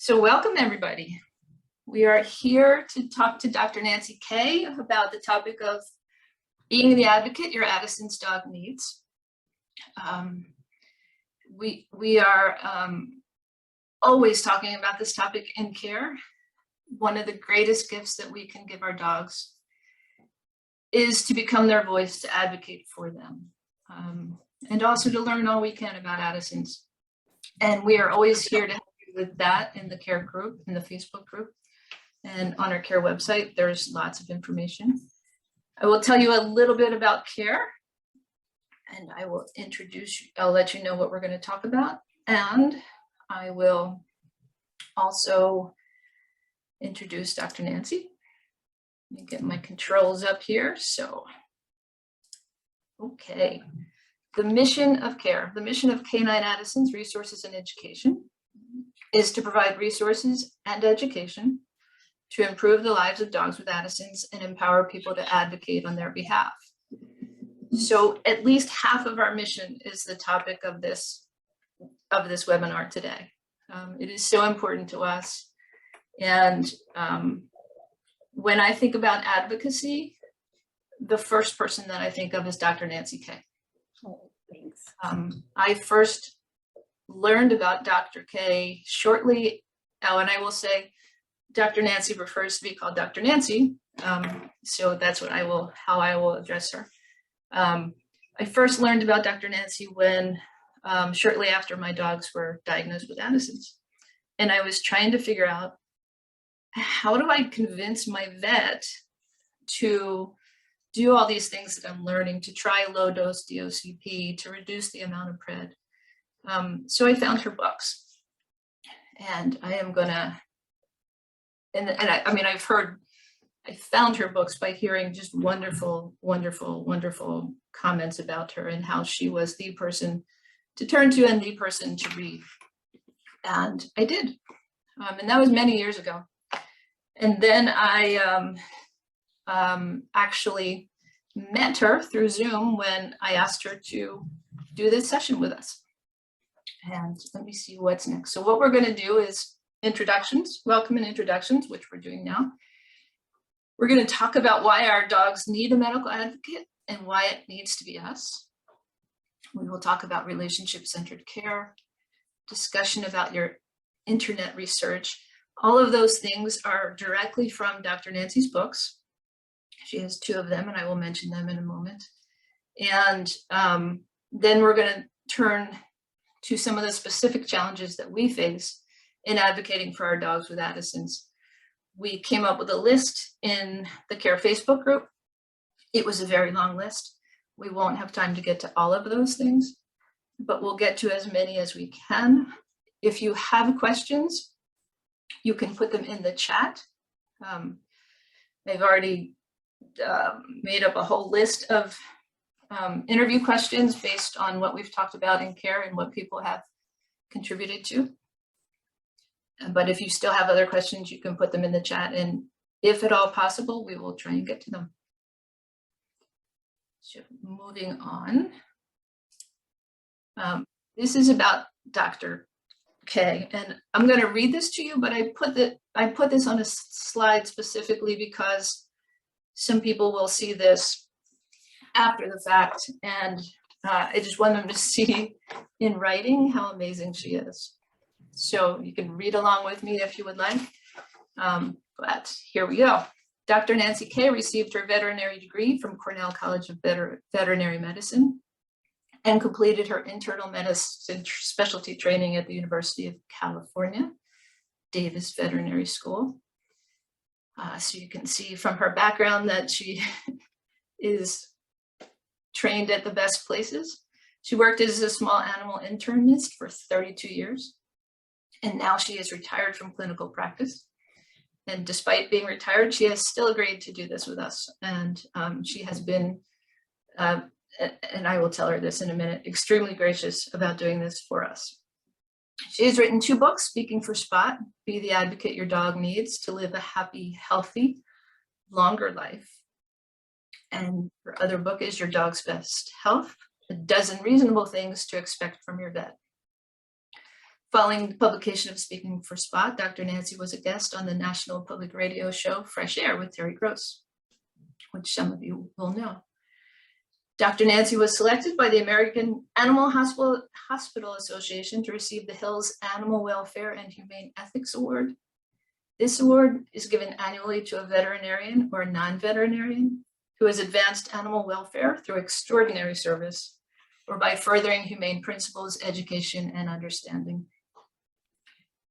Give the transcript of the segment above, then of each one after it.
So welcome everybody. We are here to talk to Dr. Nancy Kay about the topic of being the advocate your Addison's dog needs. We are always talking about this topic in care. One of the greatest gifts that we can give our dogs is to become their voice, to advocate for them, and also to learn all we can about Addison's. And we are always here to help you with that in the care group, in the Facebook group, and on our care website. There's lots of information. I will tell you a little bit about care, and I will I'll let you know what we're going to talk about, and I will also introduce Dr. Nancy. Let me get my controls up here. So, okay. The mission of care, the mission of Canine Addison's Resources and Education is to provide resources and education to improve the lives of dogs with Addison's and empower people to advocate on their behalf. So at least half of our mission is the topic of this webinar today. It is so important to us. And when I think about advocacy, the first person that I think of is Dr. Nancy Kay. Oh, thanks. I first learned about Dr. Kay shortly, and I will say Dr. Nancy prefers to be called Dr. Nancy, so that's what how I will address her. I first learned about Dr. Nancy when shortly after my dogs were diagnosed with Addison's, and I was trying to figure out, how do I convince my vet to do all these things that I'm learning, to try low dose DOCP, to reduce the amount of pred. So I found her books, and I am gonna, I mean, I found her books by hearing just wonderful, wonderful, wonderful comments about her and how she was the person to turn to and the person to read. And I did, and that was many years ago. And then I actually met her through Zoom when I asked her to do this session with us. And let me see what's next. So what we're going to do is introductions, welcome and introductions, which we're doing now. We're going to talk about why our dogs need a medical advocate and why it needs to be us. We will talk about relationship-centered care, discussion about your internet research. All of those things are directly from Dr. Nancy's books. She has 2 of them, and I will mention them in a moment. And then we're going to turn to some of the specific challenges that we face in advocating for our dogs with Addison's. We came up with a list in the Care Facebook group. It was a very long list. We won't have time to get to all of those things, but we'll get to as many as we can. If you have questions, you can put them in the chat. I've already made up a whole list of interview questions based on what we've talked about in care and what people have contributed to. But if you still have other questions, you can put them in the chat, and if at all possible, we will try and get to them. So moving on. This is about Dr. Kay, and I'm going to read this to you, but I put this on a slide specifically because some people will see this after the fact, and I just want them to see in writing how amazing she is. So you can read along with me if you would like, but here we go. Dr. Nancy Kay received her veterinary degree from Cornell College of Veterinary Medicine and completed her internal medicine specialty training at the University of California, Davis Veterinary School. So you can see from her background that she is trained at the best places. She worked as a small animal internist for 32 years, and now she is retired from clinical practice. And despite being retired, she has still agreed to do this with us. And she has been, and I will tell her this in a minute, extremely gracious about doing this for us. She has written 2 books, Speaking for Spot, Be the Advocate Your Dog Needs to Live a Happy, Healthy, Longer Life. And her other book is Your Dog's Best Health, A Dozen Reasonable Things to Expect from Your Vet. Following the publication of Speaking for Spot, Dr. Nancy was a guest on the national public radio show Fresh Air with Terry Gross, which some of you will know. Dr. Nancy was selected by the American Animal Hospital Association to receive the Hills Animal Welfare and Humane Ethics Award. This award is given annually to a veterinarian or a non-veterinarian who has advanced animal welfare through extraordinary service or by furthering humane principles, education, and understanding.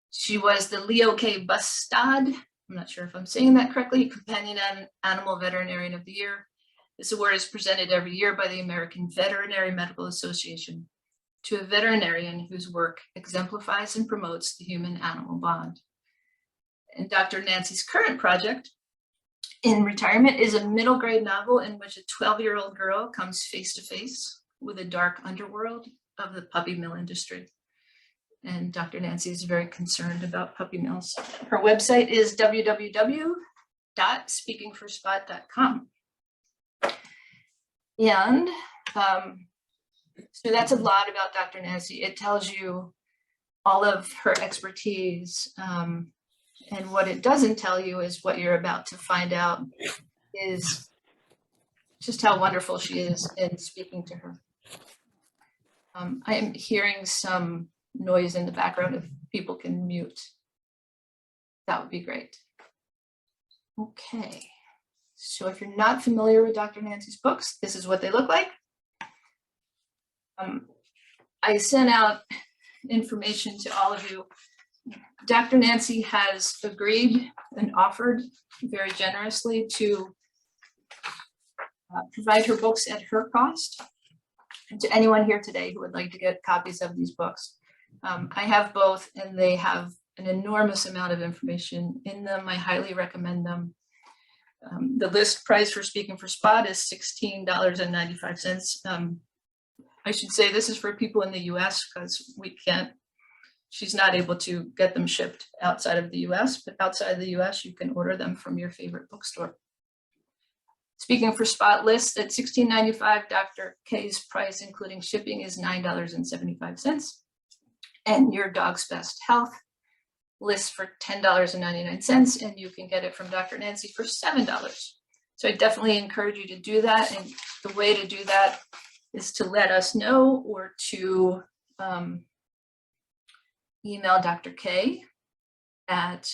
She was the Leo K. Bustad, I'm not sure if I'm saying that correctly, Companion Animal Veterinarian of the Year. This award is presented every year by the American Veterinary Medical Association to a veterinarian whose work exemplifies and promotes the human-animal bond. And Dr. Nancy's current project in retirement is a middle grade novel in which a 12-year-old girl comes face to face with a dark underworld of the puppy mill industry. And Dr. Nancy is very concerned about puppy mills. Her website is www.speakingforspot.com. And so that's a lot about Dr. Nancy. It tells you all of her expertise. And what it doesn't tell you is what you're about to find out is just how wonderful she is in speaking to her. I am hearing some noise in the background. If people can mute, that would be great. Okay, so if you're not familiar with Dr. Nancy's books, this is what they look like. I sent out information to all of you. Dr. Nancy has agreed and offered very generously to provide her books at her cost. And to anyone here today who would like to get copies of these books. I have both, and they have an enormous amount of information in them. I highly recommend them. The list price for Speaking for Spot is $16.95. I should say this is for people in the US because she's not able to get them shipped outside of the US, but outside the US, you can order them from your favorite bookstore. Speaking for Spot lists at $16.95. Dr. K's price, including shipping, is $9.75. And Your Dog's Best Health lists for $10.99, and you can get it from Dr. Nancy for $7. So I definitely encourage you to do that. And the way to do that is to let us know or to email Dr. K at,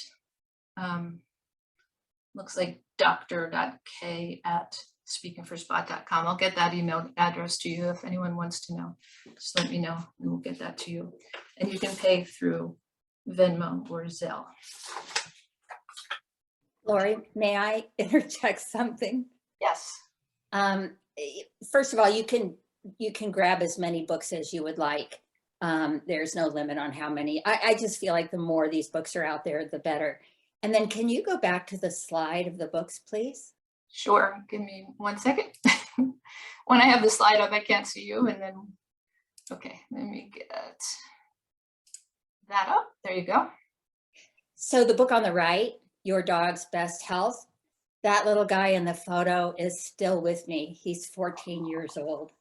looks like dr.k@speakingforspot.com. I'll get that email address to you if anyone wants to know. Just let me know and we'll get that to you. And you can pay through Venmo or Zelle. Lori, may I interject something? Yes. First of all, you can grab as many books as you would like. There's no limit on how many. I just feel like the more these books are out there, the better. And then can you go back to the slide of the books, please? Sure. Give me 1 second. When I have the slide up, I can't see you. And then, okay, let me get that up. There you go. So the book on the right, Your Dog's Best Health, that little guy in the photo is still with me. He's 14 years old.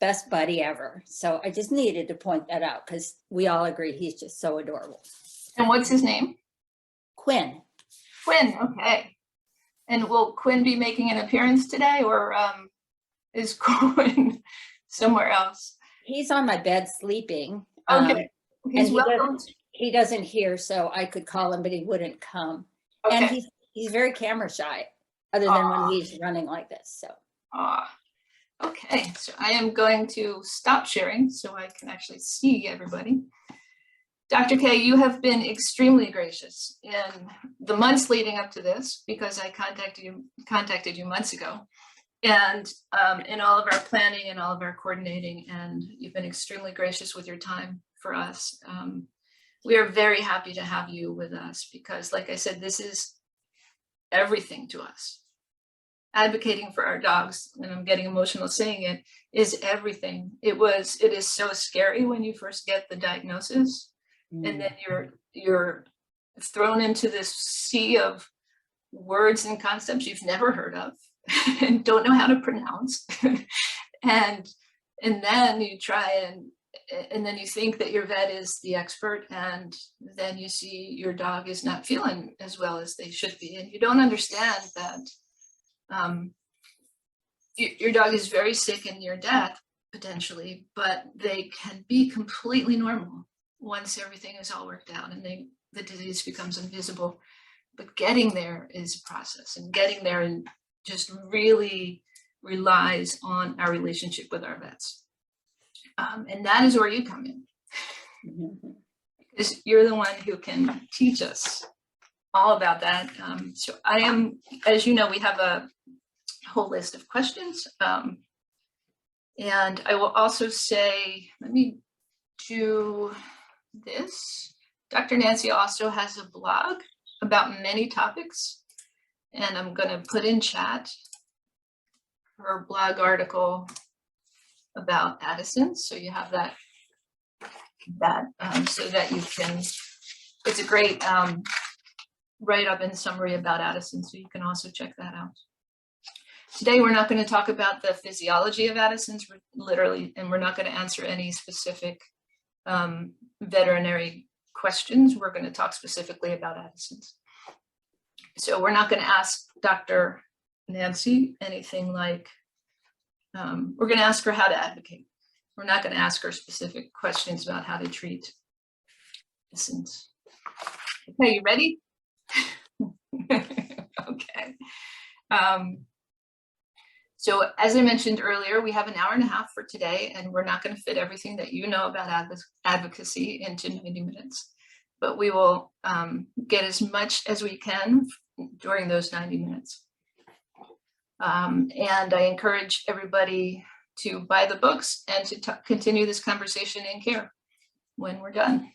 Best buddy ever. So I just needed to point that out because we all agree he's just so adorable. And what's his name? Quinn. Quinn, okay. And will Quinn be making an appearance today, or is Quinn somewhere else? He's on my bed sleeping. Okay. And he doesn't hear, so I could call him, but he wouldn't come. Okay. And he's very camera shy, other than when he's running like this. So. Okay, so I am going to stop sharing so I can actually see everybody. Dr. K, you have been extremely gracious in the months leading up to this, because I contacted you months ago, and in all of our planning and all of our coordinating, and you've been extremely gracious with your time for us. We are very happy to have you with us because, like I said, this is everything to us. Advocating for our dogs, and I'm getting emotional saying it, is everything. It is so scary when you first get the diagnosis. And then you're thrown into this sea of words and concepts you've never heard of and don't know how to pronounce. and then you try and then you think that your vet is the expert, and then you see your dog is not feeling as well as they should be, and you don't understand that your dog is very sick and near death potentially, but they can be completely normal once everything is all worked out and the disease becomes invisible. But getting there is a process, and getting there and just really relies on our relationship with our vets. And that is where you come in, because you're the one who can teach us all about that. So I am, as you know, we have a whole list of questions. And I will also say, let me do this. Dr. Nancy also has a blog about many topics, and I'm going to put in chat her blog article about Addison, so you have that so that you can, it's a great write-up and summary about Addison, so you can also check that out. Today we're not going to talk about the physiology of Addison's, literally, and we're not going to answer any specific veterinary questions. We're going to talk specifically about Addison's. So we're not going to ask Dr. Nancy anything like, we're going to ask her how to advocate. We're not going to ask her specific questions about how to treat Addison's. Okay, you ready? Okay. So as I mentioned earlier, we have an hour and a half for today, and we're not going to fit everything that you know about advocacy into 90 minutes, but we will get as much as we can during those 90 minutes. And I encourage everybody to buy the books and to continue this conversation in care when we're done.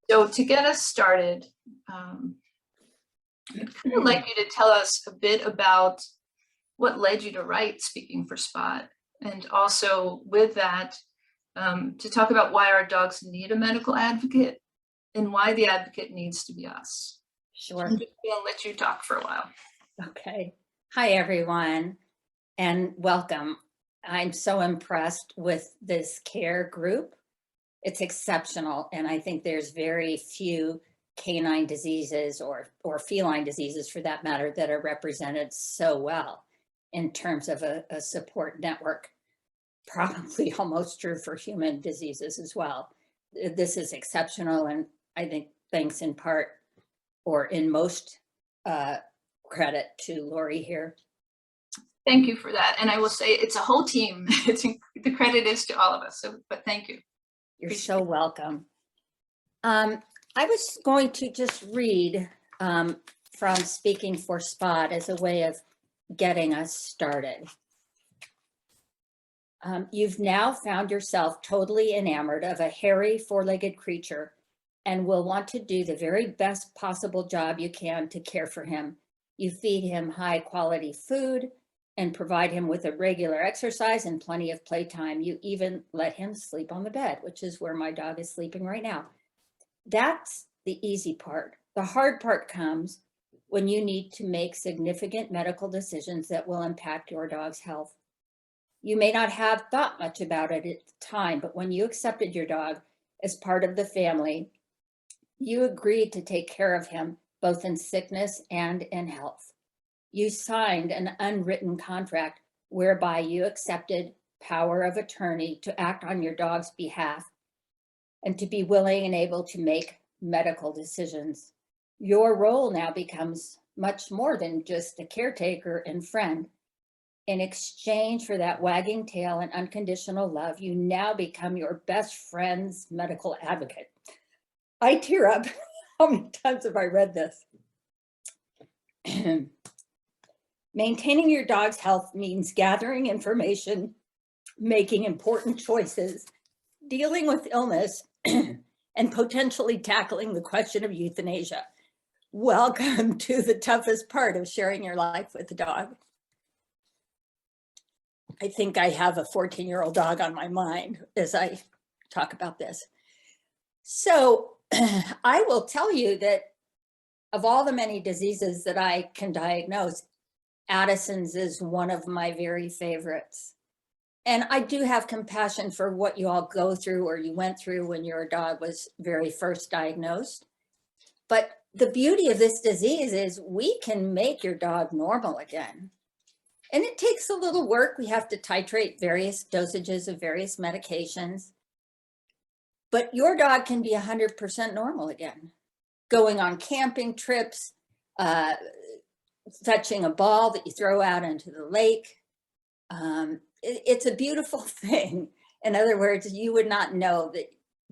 So to get us started, I'd kind of like you to tell us a bit about what led you to write Speaking for Spot, and also with that, to talk about why our dogs need a medical advocate and why the advocate needs to be us. Sure. I'm just going to let you talk for a while. Okay. Hi, everyone, and welcome. I'm so impressed with this care group. It's exceptional, and I think there's very few canine diseases or feline diseases, for that matter, that are represented so well in terms of a support network. Probably almost true for human diseases as well. This is exceptional, and I think thanks in part, or in most, credit to Lori here. Thank you for that. And I will say it's a whole team. The credit is to all of us. So, but thank you. You're so welcome. I was going to just read from Speaking for Spot as a way of getting us started. You've now found yourself totally enamored of a hairy four-legged creature and will want to do the very best possible job you can to care for him. You feed him high quality food and provide him with a regular exercise and plenty of playtime. You even let him sleep on the bed, which is where my dog is sleeping right now. That's the easy part. The hard part comes when you need to make significant medical decisions that will impact your dog's health. You may not have thought much about it at the time, but when you accepted your dog as part of the family, you agreed to take care of him both in sickness and in health. You signed an unwritten contract whereby you accepted power of attorney to act on your dog's behalf and to be willing and able to make medical decisions. Your role now becomes much more than just a caretaker and friend. In exchange for that wagging tail and unconditional love, you now become your best friend's medical advocate. I tear up. How many times have I read this? Maintaining your dog's health means gathering information, making important choices, dealing with illness, and potentially tackling the question of euthanasia. Welcome to the toughest part of sharing your life with a dog. I think I have a 14-year-old dog on my mind as I talk about this. So I will tell you that of all the many diseases that I can diagnose, Addison's is one of my very favorites. And I do have compassion for what you all go through or you went through when your dog was very first diagnosed. But the beauty of this disease is we can make your dog normal again. And it takes a little work. We have to titrate various dosages of various medications. But your dog can be 100% normal again. Going on camping trips, fetching a ball that you throw out into the lake. It's a beautiful thing. In other words, you would not know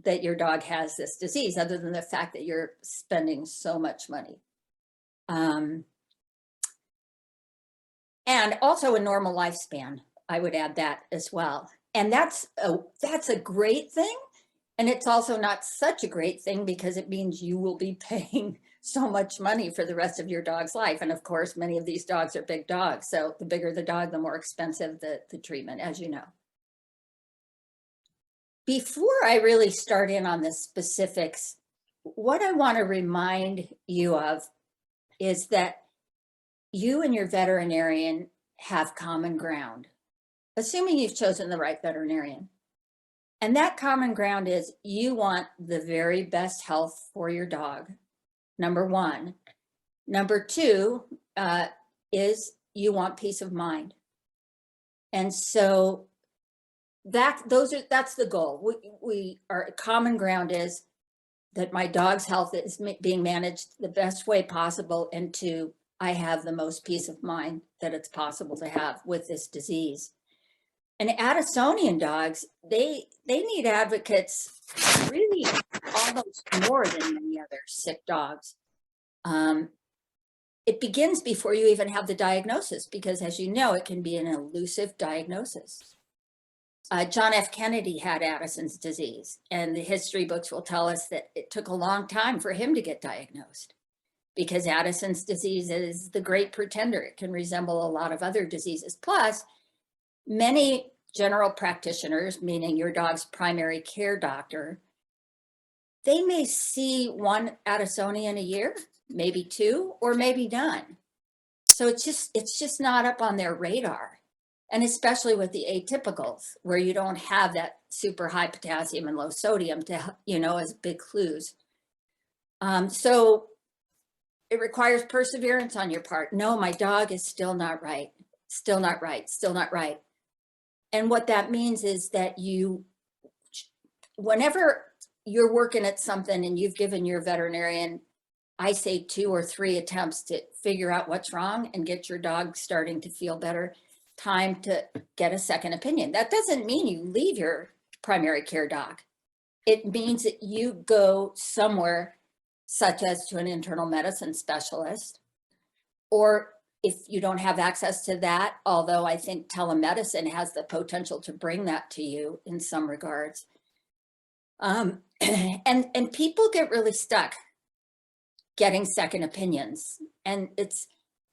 that your dog has this disease other than the fact that you're spending so much money. And also a normal lifespan, I would add that as well. And that's a great thing. And it's also not such a great thing because it means you will be paying so much money for the rest of your dog's life. And of course, many of these dogs are big dogs. So the bigger the dog, the more expensive the treatment, as you know. Before I really start in on the specifics, what I want to remind you of is that you and your veterinarian have common ground, assuming you've chosen the right veterinarian. And that common ground is you want the very best health for your dog, number one. Number two is you want peace of mind. And so that's the goal. Our common ground is that my dog's health is being managed the best way possible, and two, I have the most peace of mind that it's possible to have with this disease. And Addisonian dogs, they need advocates really almost more than many other sick dogs. It begins before you even have the diagnosis, because as you know, it can be an elusive diagnosis. John F. Kennedy had Addison's disease, and the history books will tell us that it took a long time for him to get diagnosed, because Addison's disease is the great pretender. It can resemble a lot of other diseases. Plus, many general practitioners, meaning your dog's primary care doctor, they may see one Addisonian a year, maybe two, or maybe none. So it's just not up on their radar. And especially with the atypicals, where you don't have that super high potassium and low sodium to, as big clues. So it requires perseverance on your part. No, my dog is still not right. Still not right. Still not right. And what that means is that whenever you're working at something and you've given your veterinarian, I say 2 or 3 attempts to figure out what's wrong and get your dog starting to feel better, time to get a second opinion. That doesn't mean you leave your primary care doc. It means that you go somewhere, such as to an internal medicine specialist, or if you don't have access to that, although I think telemedicine has the potential to bring that to you in some regards. And people get really stuck getting second opinions. And it's,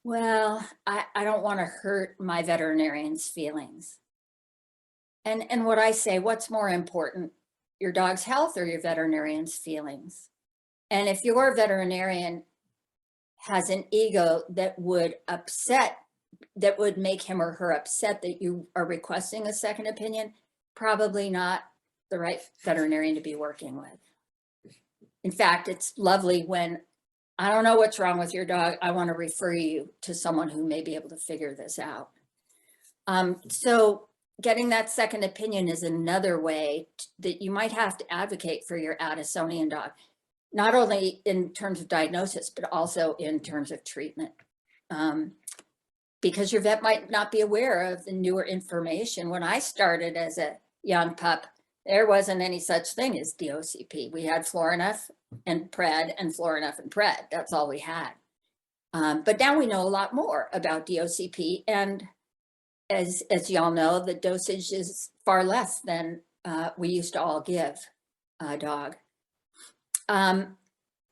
well, I don't want to hurt my veterinarian's feelings. And what I say, what's more important, your dog's health or your veterinarian's feelings? And if your veterinarian has an ego that would make him or her upset that you are requesting a second opinion, probably not the right veterinarian to be working with. In fact, it's lovely when I don't know what's wrong with your dog, I want to refer you to someone who may be able to figure this out. So getting that second opinion is another way that you might have to advocate for your Addisonian dog, not only in terms of diagnosis, but also in terms of treatment. Because your vet might not be aware of the newer information. When I started as a young pup, there wasn't any such thing as DOCP. We had Florinef and Pred and Florinef and Pred. That's all we had. But now we know a lot more about DOCP. And as y'all know, the dosage is far less than we used to all give a dog.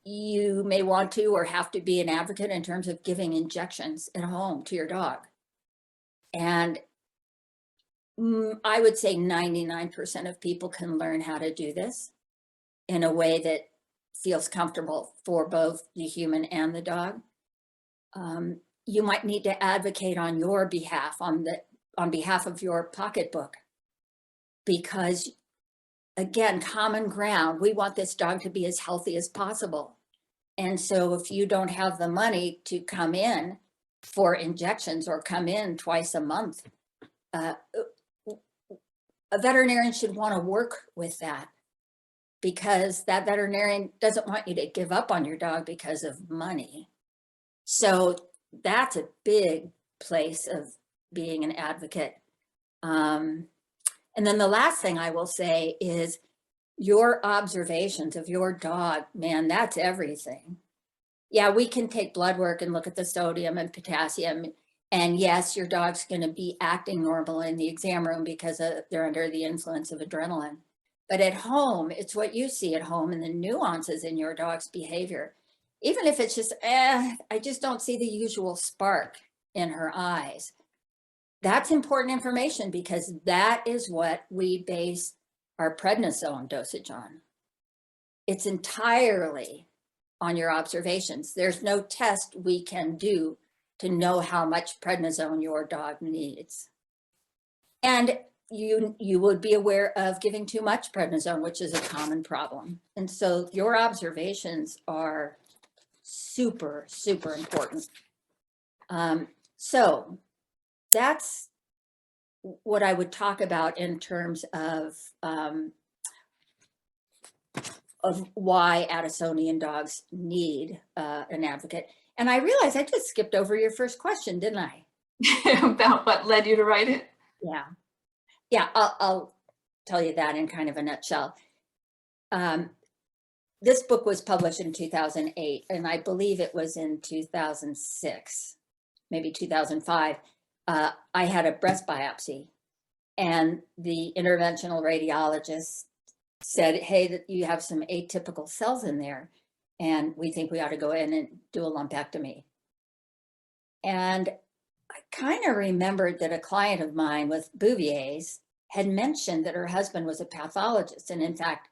You may want to or have to be an advocate in terms of giving injections at home to your dog. And I would say 99% of people can learn how to do this in a way that feels comfortable for both the human and the dog. You might need to advocate on your behalf, on behalf of your pocketbook, because, again, common ground, we want this dog to be as healthy as possible. And so if you don't have the money to come in for injections or come in twice a month, a veterinarian should want to work with that, because that veterinarian doesn't want you to give up on your dog because of money. So that's a big place of being an advocate. And then the last thing I will say is your observations of your dog, man, that's everything. Yeah, we can take blood work and look at the sodium and potassium. And yes, your dog's going to be acting normal in the exam room because they're under the influence of adrenaline. But at home, it's what you see at home and the nuances in your dog's behavior. Even if it's just, I just don't see the usual spark in her eyes. That's important information, because that is what we base our prednisone dosage on. It's entirely on your observations. There's no test we can do to know how much prednisone your dog needs. And you would be aware of giving too much prednisone, which is a common problem. And so your observations are super, super important. So that's what I would talk about in terms of why Addisonian dogs need an advocate. And I realized I just skipped over your first question, didn't I? About what led you to write it? Yeah. Yeah, I'll tell you that in kind of a nutshell. This book was published in 2008, and I believe it was in 2006, maybe 2005. I had a breast biopsy, and the interventional radiologist said, hey, that you have some atypical cells in there, and we think we ought to go in and do a lumpectomy. And I kind of remembered that a client of mine with Bouvier's had mentioned that her husband was a pathologist, and in fact,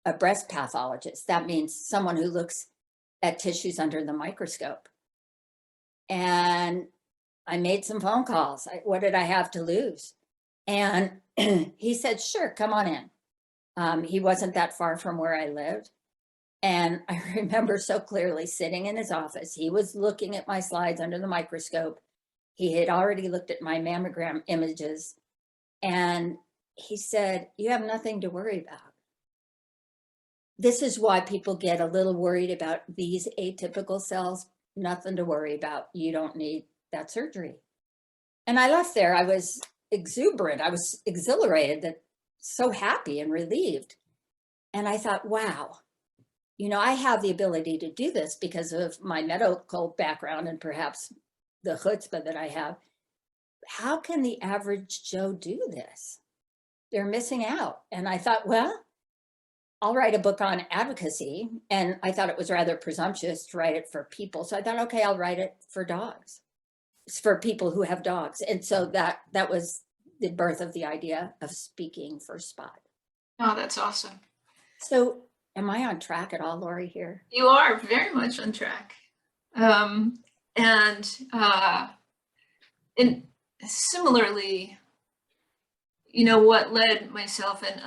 a breast pathologist. That means someone who looks at tissues under the microscope. And I made some phone calls. What did I have to lose? And he said, sure, come on in. He wasn't that far from where I lived. And I remember so clearly sitting in his office. He was looking at my slides under the microscope. He had already looked at my mammogram images. And he said, you have nothing to worry about. This is why people get a little worried about these atypical cells. Nothing to worry about. You don't need that surgery. And I left there. I was exuberant. I was exhilarated, that so happy and relieved. And I thought, wow, you know, I have the ability to do this because of my medical background and perhaps the chutzpah that I have. How can the average Joe do this? They're missing out. And I thought, well, I'll write a book on advocacy. And I thought it was rather presumptuous to write it for people. So I thought, okay, I'll write it for dogs. It's for people who have dogs. And so that was the birth of the idea of speaking for Spot. Oh, that's awesome. So am I on track at all, Lori, here? You are very much on track. And similarly, you know, what led myself and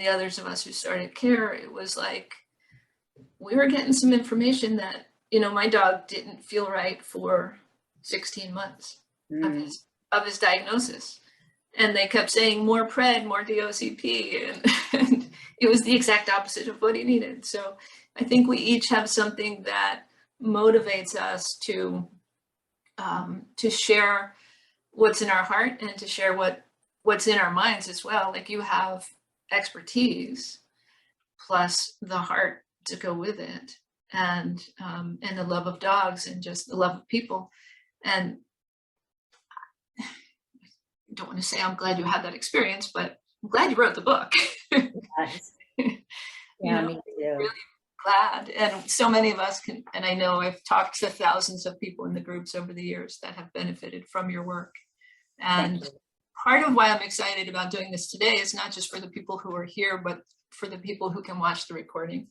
the others of us who started CARE, it was like, we were getting some information that, you know, my dog didn't feel right for 16 months of his diagnosis. And they kept saying more pred, more DOCP, and it was the exact opposite of what he needed. So I think we each have something that motivates us to share what's in our heart and to share what's in our minds as well. Like, you have expertise plus the heart to go with it, and the love of dogs and just the love of people. And I don't want to say I'm glad you had that experience, but I'm glad you wrote the book. Yes. Yeah, me too. Really glad. And so many of us can, and I know I've talked to thousands of people in the groups over the years that have benefited from your work. And part of why I'm excited about doing this today is not just for the people who are here, but for the people who can watch the recording,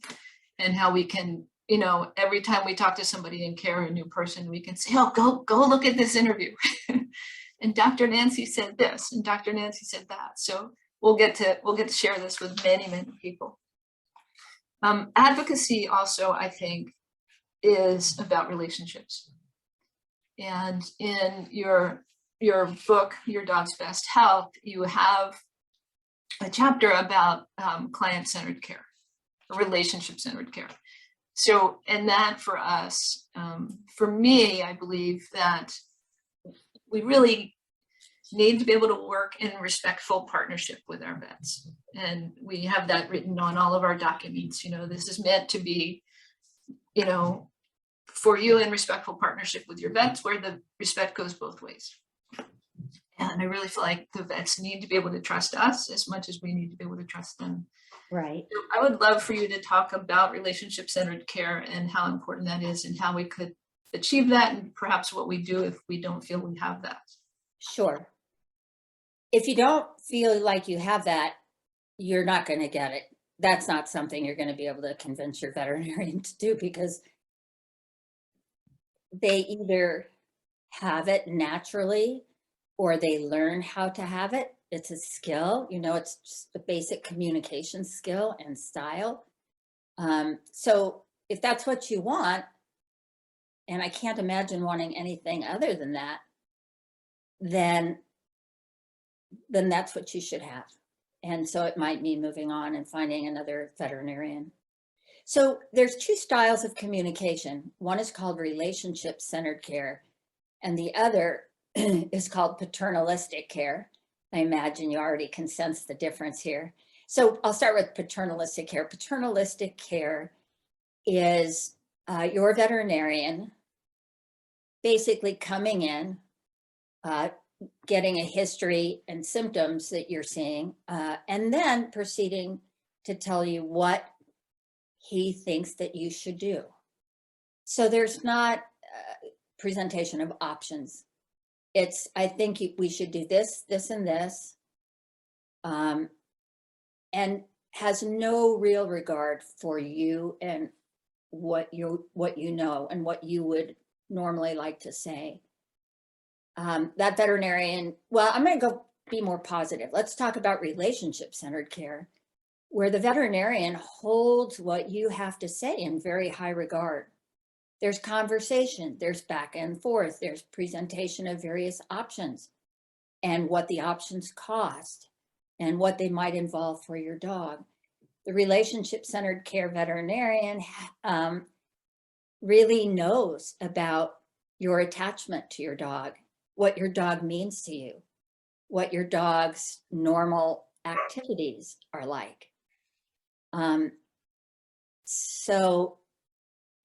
and how we can, you know, every time we talk to somebody in CARE, a new person, we can say, oh, go look at this interview. And Dr. Nancy said this, and Dr. Nancy said that. So we'll get to share this with many, many people. Advocacy also, I think, is about relationships. And in your book, Your Dog's Best Health, you have a chapter about client-centered care, relationship-centered care. So, and that for us, for me, I believe that we really need to be able to work in respectful partnership with our vets. And we have that written on all of our documents. You know, this is meant to be, you know, for you in respectful partnership with your vets, where the respect goes both ways. And I really feel like the vets need to be able to trust us as much as we need to be able to trust them. Right. I would love for you to talk about relationship-centered care and how important that is and how we could achieve that, and perhaps what we do if we don't feel we have that. Sure. If you don't feel like you have that, you're not going to get it. That's not something you're going to be able to convince your veterinarian to do, because they either have it naturally or they learn how to have it. It's a skill, you know, it's just a basic communication skill and style. So if that's what you want, and I can't imagine wanting anything other than that, then that's what you should have. And so it might mean moving on and finding another veterinarian. So there's two styles of communication. One is called relationship-centered care, and the other is called paternalistic care. I imagine you already can sense the difference here. So I'll start with paternalistic care. Paternalistic care is your veterinarian basically coming in, getting a history and symptoms that you're seeing, and then proceeding to tell you what he thinks that you should do. So there's not presentation of options. It's, I think we should do this, this, and this, and has no real regard for you and what you know and what you would normally like to say. That veterinarian, well, I'm going to go be more positive. Let's talk about relationship-centered care, where the veterinarian holds what you have to say in very high regard. There's conversation, there's back and forth, there's presentation of various options and what the options cost and what they might involve for your dog. The relationship-centered care veterinarian really knows about your attachment to your dog, what your dog means to you, what your dog's normal activities are like. So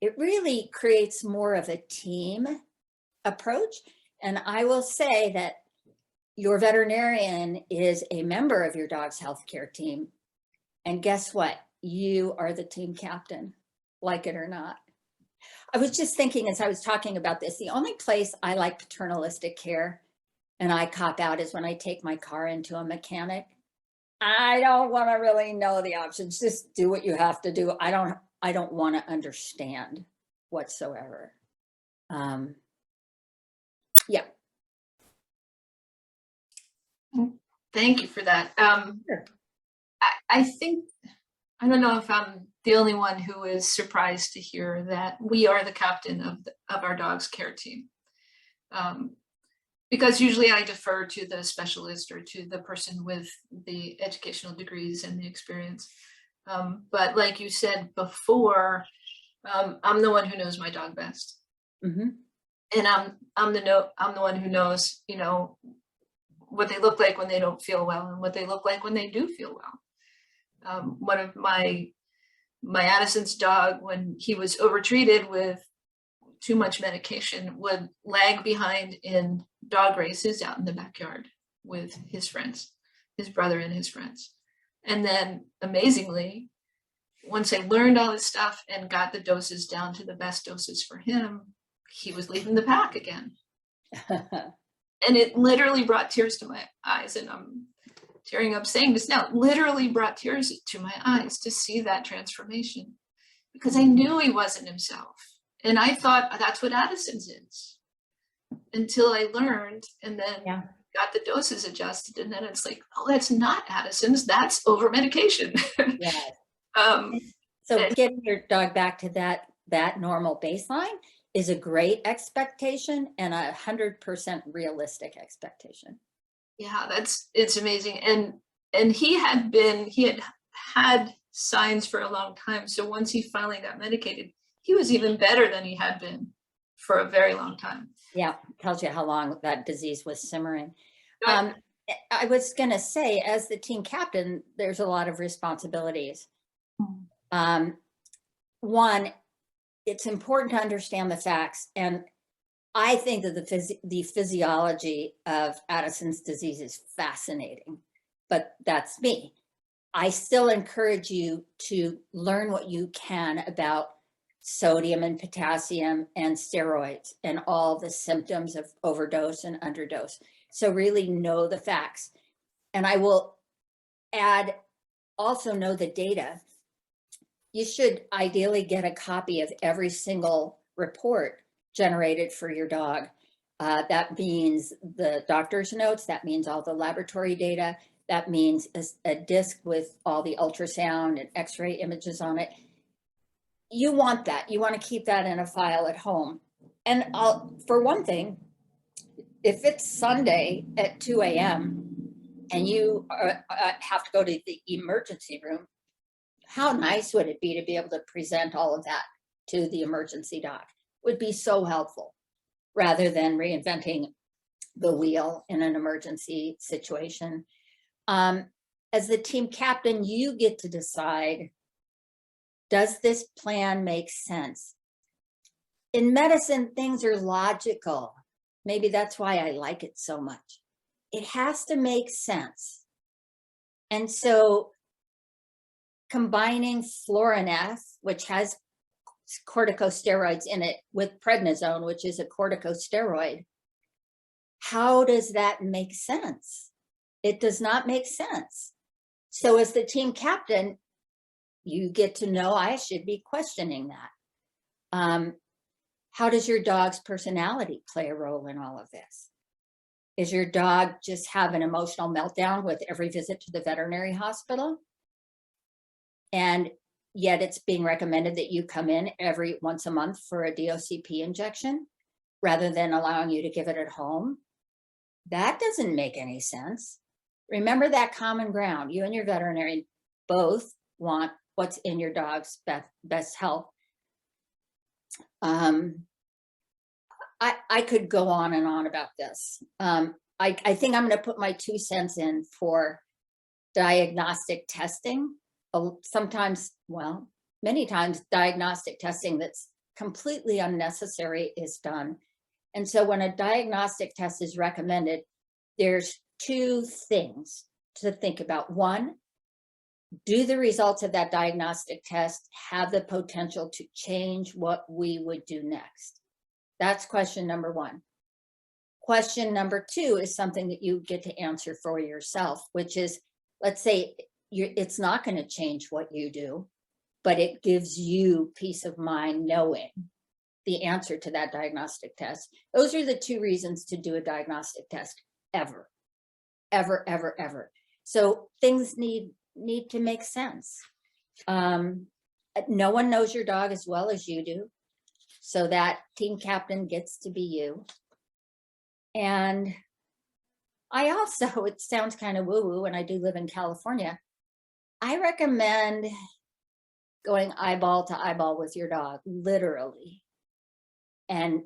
it really creates more of a team approach. And I will say that your veterinarian is a member of your dog's healthcare team. And guess what? You are the team captain, like it or not. I was just thinking as I was talking about this, the only place I like paternalistic care and I cop out is when I take my car into a mechanic. I don't want to really know the options. Just do what you have to do. I don't want to understand whatsoever. Yeah. Thank you for that. Sure. I think, I don't know if I'm the only one who is surprised to hear that we are the captain of our dog's care team. Because usually I defer to the specialist or to the person with the educational degrees and the experience. But like you said before, I'm the one who knows my dog best. Mm-hmm. And I'm the one who knows, you know, what they look like when they don't feel well and what they look like when they do feel well. One of my Addison's dog, when he was overtreated with too much medication, would lag behind in dog races out in the backyard with his friends, his brother and his friends. And then amazingly, once I learned all this stuff and got the doses down to the best doses for him, he was leading the pack again. And it literally brought tears to my eyes, and I'm tearing up saying this now. It literally brought tears to my eyes to see that transformation, because I knew he wasn't himself. And I thought that's what Addison's is, until I learned. And then got the doses adjusted, and then it's like, oh, that's not Addison's, that's over medication. Yes. um, So and- getting your dog back to that normal baseline is a great expectation and 100% realistic expectation. yeah, it's amazing. And he had had signs for a long time. So once he finally got medicated, he was even better than he had been for a very long time. Yeah, tells you how long that disease was simmering. Right. I was going to say, as the team captain, there's a lot of responsibilities. One, it's important to understand the facts. And I think that the physiology of Addison's disease is fascinating, but that's me. I still encourage you to learn what you can about sodium and potassium and steroids and all the symptoms of overdose and underdose. So really know the facts. And I will add, also know the data. You should ideally get a copy of every single report generated for your dog. That means the doctor's notes, that means all the laboratory data, that means a disc with all the ultrasound and x-ray images on it. You want that. You want to keep that in a file at home. And for one thing, if it's Sunday at 2 a.m. and you have to go to the emergency room, how nice would it be to be able to present all of that to the emergency doc? Would be so helpful, rather than reinventing the wheel in an emergency situation. As the team captain, you get to decide, does this plan make sense? In medicine, things are logical. Maybe that's why I like it so much. It has to make sense. And so combining Florinef, which has corticosteroids in it, with prednisone, which is a corticosteroid, how does that make sense? It does not make sense. So as the team captain, you get to know I should be questioning that. How does your dog's personality play a role in all of this? Is your dog just have an emotional meltdown with every visit to the veterinary hospital? And yet it's being recommended that you come in every once a month for a DOCP injection rather than allowing you to give it at home? That doesn't make any sense. Remember that common ground. You and your veterinarian both want what's in your dog's best health. I could go on and on about this. I think I'm going to put my 2 cents in for diagnostic testing. Sometimes, well, many times diagnostic testing that's completely unnecessary is done. And so when a diagnostic test is recommended, there's 2 things to think about. One, do the results of that diagnostic test have the potential to change what we would do next? That's question number 1. Question number 2 is something that you get to answer for yourself, which is, let's say it's not going to change what you do, but it gives you peace of mind knowing the answer to that diagnostic test. Those are the 2 reasons to do a diagnostic test ever. So things need to make sense. No one knows your dog as well as you do. So that team captain gets to be you. And I also, it sounds kind of woo-woo, and I do live in California, I recommend going eyeball to eyeball with your dog, literally, and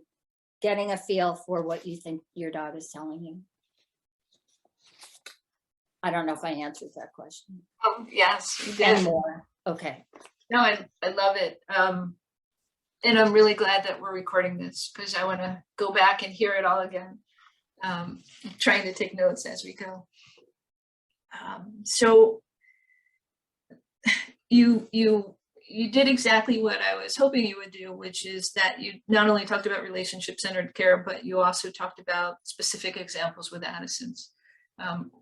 getting a feel for what you think your dog is telling you. I don't know if I answered that question. Oh, yes, you And did. more. Okay. No, I love it. And I'm really glad that we're recording this because I want to go back and hear it all again. Trying to take notes as we go. So you did exactly what I was hoping you would do, which is that you not only talked about relationship-centered care, but you also talked about specific examples with Addison's.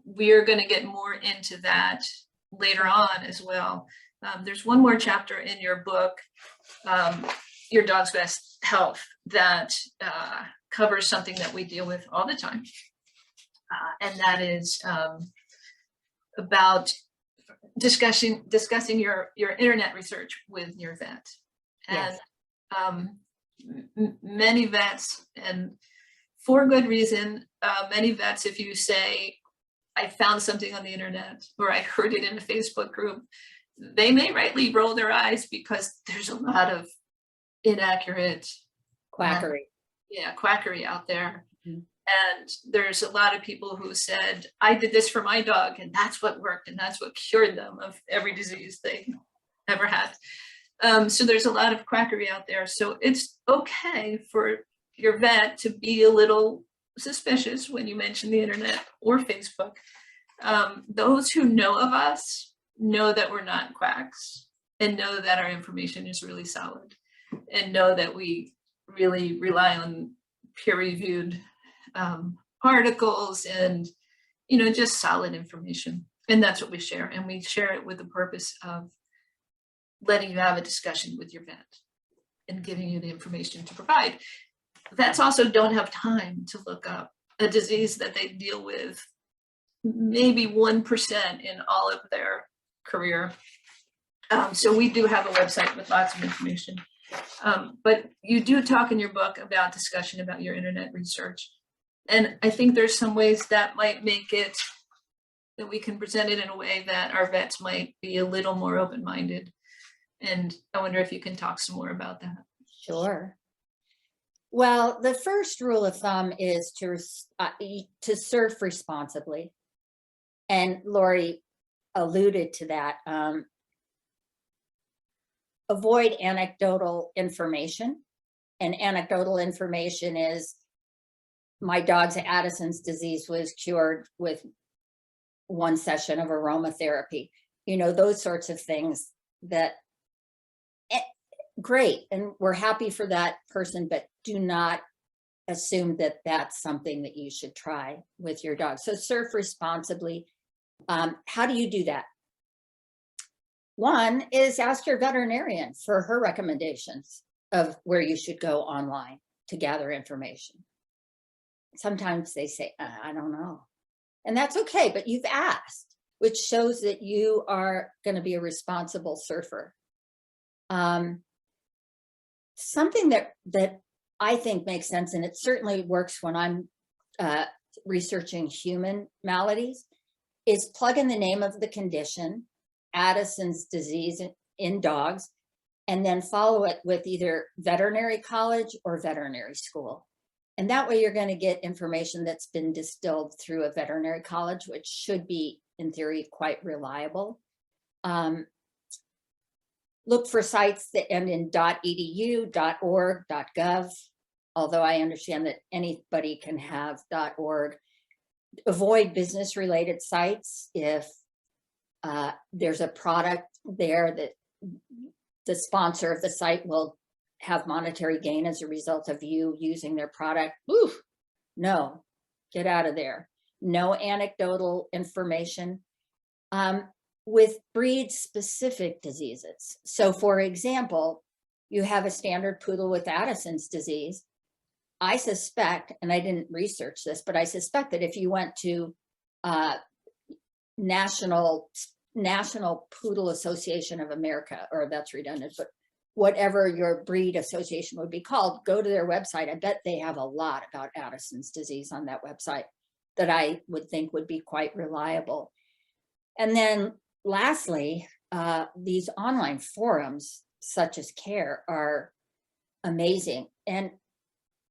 We are going to get more into that later on as well. There's one more chapter in your book, Your Dog's Best Health, that covers something that we deal with all the time. and that is about discussing your internet research with your vet. And Yes. many vets, and for good reason, many vets, if you say, I found something on the internet or I heard it in a Facebook group, they may rightly roll their eyes because there's a lot of inaccurate Quackery. quackery out there. Mhm. And there's a lot of people who said, I did this for my dog and that's what worked and that's what cured them of every disease they ever had. So there's a lot of quackery out there. So it's okay for your vet to be a little suspicious when you mention the internet or Facebook. Those who know of us know that we're not quacks and know that our information is really solid and know that we really rely on peer-reviewed articles and, just solid information. And that's what we share. And we share it with the purpose of letting you have a discussion with your vet and giving you the information to provide. Vets also don't have time to look up a disease that they deal with maybe 1% in all of their career. So we do have a website with lots of information. But you do talk in your book about discussion about your internet research. And I think there's some ways that might make it, that we can present it in a way that our vets might be a little more open-minded. And I wonder if you can talk some more about that. Sure. Well, the first rule of thumb is to surf responsibly. And Lori alluded to that. Avoid anecdotal information. And anecdotal information is, my dog's Addison's disease was cured with one session of aromatherapy. Those sorts of things that, great. And we're happy for that person, but do not assume that that's something that you should try with your dog. So surf responsibly. How do you do that? One is ask your veterinarian for her recommendations of where you should go online to gather information. Sometimes they say, I don't know. And that's okay, but you've asked, which shows that you are going to be a responsible surfer. Something that I think makes sense, and it certainly works when I'm researching human maladies, is plug in the name of the condition, Addison's disease in dogs, and then follow it with either veterinary college or veterinary school. And that way you're going to get information that's been distilled through a veterinary college, which should be, in theory, quite reliable. Look for sites that end in .edu, .org, .gov, although I understand that anybody can have .org. Avoid business-related sites if there's a product there that the sponsor of the site will have monetary gain as a result of you using their product. Oof, no, get out of there. No anecdotal information. With breed-specific diseases. So for example, you have a standard poodle with Addison's disease. I suspect, and I didn't research this, but I suspect that if you went to National Poodle Association of America, or that's redundant, but whatever your breed association would be called, go to their website. I bet they have a lot about Addison's disease on that website that I would think would be quite reliable. And then lastly, these online forums such as CARE are amazing. And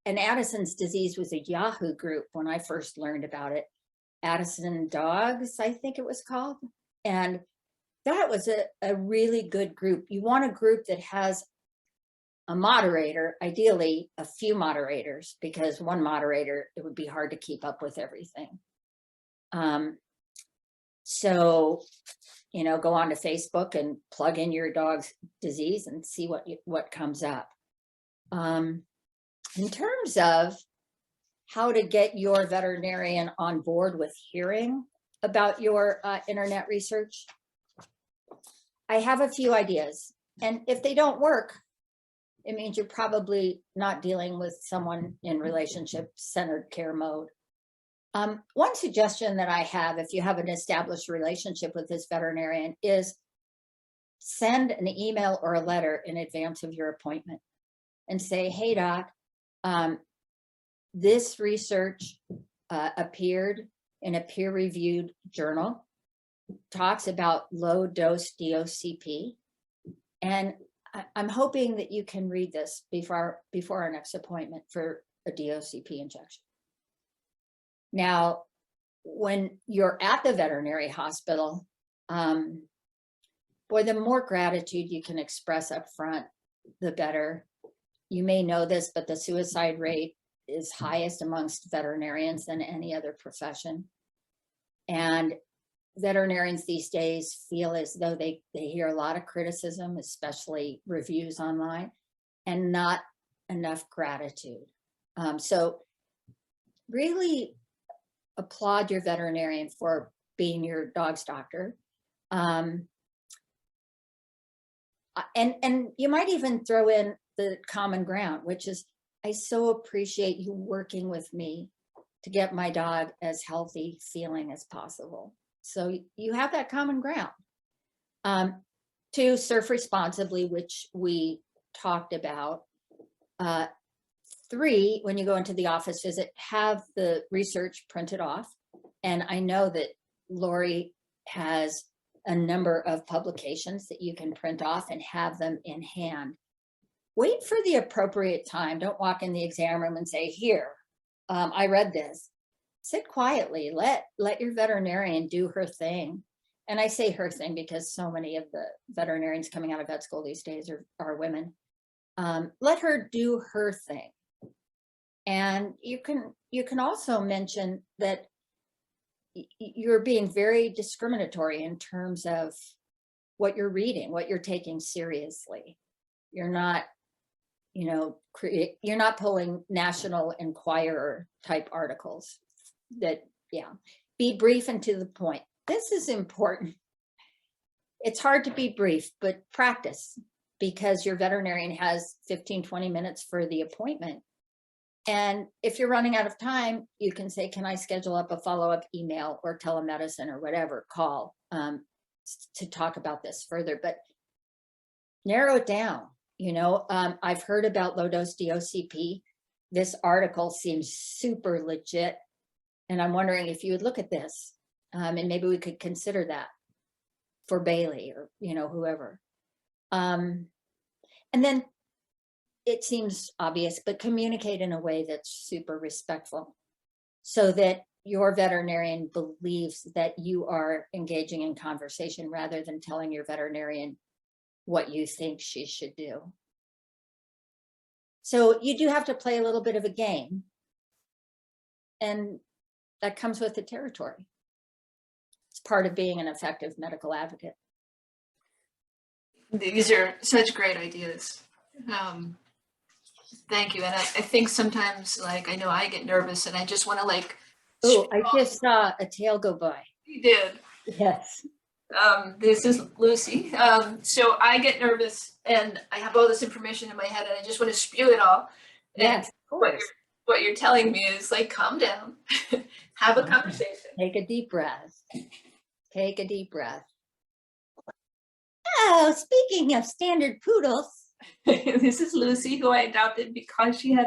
Addison's disease was a Yahoo group when I first learned about it. Addison Dogs, I think it was called. And that was a really good group. You want a group that has a moderator, ideally a few moderators, because one moderator, it would be hard to keep up with everything. So, go on to Facebook and plug in your dog's disease and see what comes up. In terms of how to get your veterinarian on board with hearing about your internet research, I have a few ideas. And if they don't work, it means you're probably not dealing with someone in relationship-centered care mode. One suggestion that I have, if you have an established relationship with this veterinarian, is send an email or a letter in advance of your appointment and say, hey, doc, this research appeared in a peer-reviewed journal, talks about low dose DOCP. And I'm hoping that you can read this before our next appointment for a DOCP injection. Now, when you're at the veterinary hospital, boy, the more gratitude you can express up front, the better. You may know this, but the suicide rate is highest amongst veterinarians than any other profession. And veterinarians these days feel as though they hear a lot of criticism, especially reviews online, and not enough gratitude. So really applaud your veterinarian for being your dog's doctor. And you might even throw in the common ground, which is, I so appreciate you working with me to get my dog as healthy feeling as possible. So you have that common ground. 2, surf responsibly, which we talked about. 3, when you go into the office visit, have the research printed off. And I know that Lori has a number of publications that you can print off and have them in hand. Wait for the appropriate time. Don't walk in the exam room and say, here, I read this. Sit quietly, let your veterinarian do her thing. And I say her thing because so many of the veterinarians coming out of vet school these days are women. Let her do her thing. And you can also mention that you're being very discriminatory in terms of what you're reading, what you're taking seriously. You're not, you're not pulling National Enquirer type articles. That, yeah, be brief and to the point. This is important. It's hard to be brief, but practice, because your veterinarian has 15-20 minutes for the appointment. And if you're running out of time, you can say, can I schedule up a follow-up email or telemedicine or whatever, call to talk about this further, but narrow it down. I've heard about low dose DOCP. This article seems super legit. And I'm wondering if you would look at this and maybe we could consider that for Bailey or, whoever. And then it seems obvious, but communicate in a way that's super respectful so that your veterinarian believes that you are engaging in conversation rather than telling your veterinarian what you think she should do. So you do have to play a little bit of a game, and that comes with the territory. It's part of being an effective medical advocate. These are such great ideas. Thank you. And I think sometimes, I know I get nervous and I just want to Oh, I just saw a tail go by. You did. Yes. This is Lucy. So I get nervous and I have all this information in my head and I just want to spew it all. Yes, of course. What you're telling me is calm down, have a conversation. Take a deep breath. Take a deep breath. Oh, speaking of standard poodles. This is Lucy, who I adopted because she had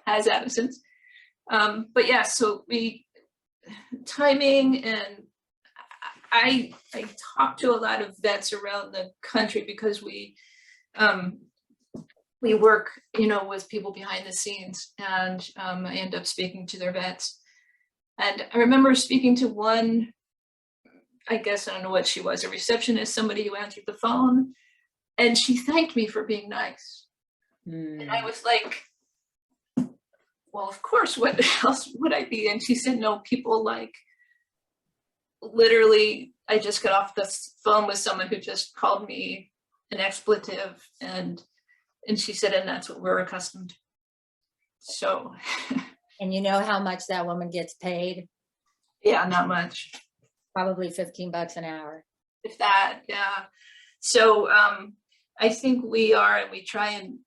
has Addison's. But yeah, so timing, and I talk to a lot of vets around the country because we work, with people behind the scenes, and I end up speaking to their vets. And I remember speaking to one, I guess, I don't know what she was, a receptionist, somebody who answered the phone, and she thanked me for being nice. And I was like, well, of course, what else would I be? And she said, no, people literally, I just got off the phone with someone who just called me an expletive, and she said, and that's what we're accustomed to. So. And you know how much that woman gets paid? Yeah, not much. Probably $15 an hour. If that, yeah. So I think we are, and we try, and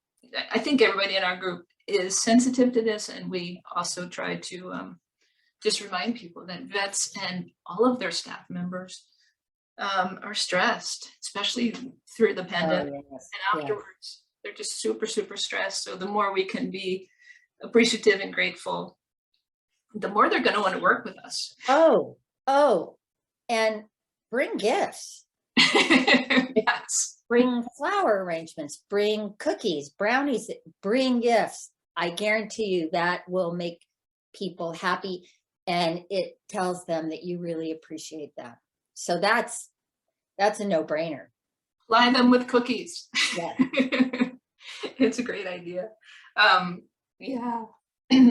I think everybody in our group is sensitive to this, and we also try to just remind people that vets and all of their staff members are stressed, especially through the pandemic Oh, yes, and yes. afterwards. They're just super, super stressed. So the more we can be appreciative and grateful, the more they're going to want to work with us. Oh, and bring gifts. Yes. Bring flower arrangements, bring cookies, brownies, bring gifts. I guarantee you that will make people happy, and it tells them that you really appreciate them. So that's a no-brainer. Line them with cookies. Yeah. It's a great idea. Yeah.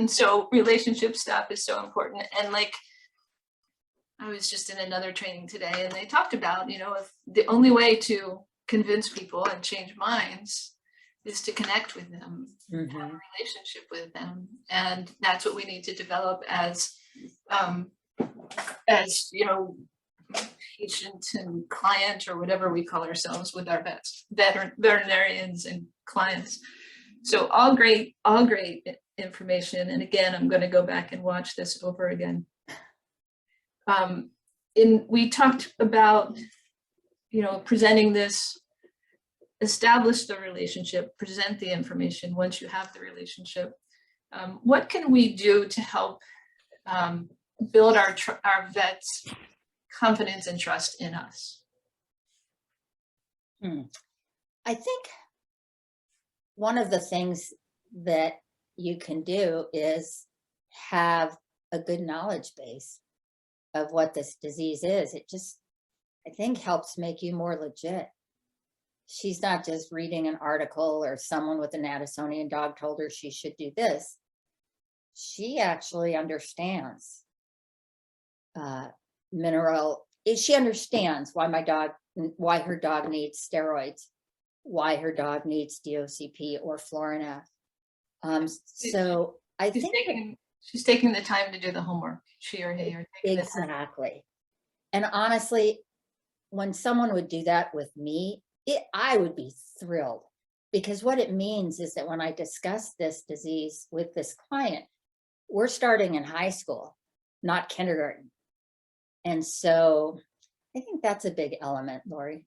So relationship stuff is so important. And like, I was just in another training today, and they talked about, if the only way to convince people and change minds is to connect with them, have a relationship with them. And that's what we need to develop as patient and client, or whatever we call ourselves with our veterinarians and clients. So all great information. And again, I'm going to go back and watch this over again. We talked about, presenting this, establish the relationship, present the information once you have the relationship. What can we do to help build our vets' confidence and trust in us? I think one of the things that you can do is have a good knowledge base of what this disease is. It just, I think, helps make you more legit. She's not just reading an article or someone with an Addisonian dog told her she should do this. She actually understands she understands why her dog needs steroids, why her dog needs DOCP or Florinef. So I think she's taking the time to do the homework. She or he are taking the time. Exactly. And honestly, when someone would do that with me, I would be thrilled, because what it means is that when I discuss this disease with this client, we're starting in high school, not kindergarten. And so I think that's a big element, Lori.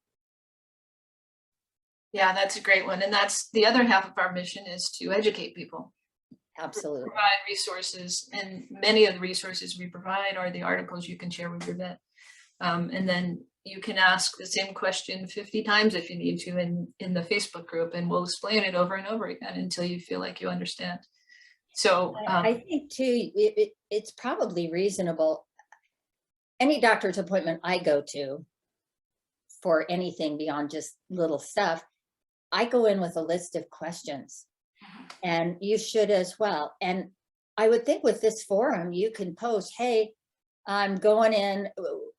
Yeah, that's a great one. And that's the other half of our mission, is to educate people. Absolutely. Provide resources, and many of the resources we provide are the articles you can share with your vet. And then you can ask the same question 50 times if you need to in the Facebook group, and we'll explain it over and over again until you feel like you understand. So I think too, it's probably reasonable. Any doctor's appointment I go to for anything beyond just little stuff, I go in with a list of questions, and you should as well. And I would think with this forum, you can post, hey, I'm going in,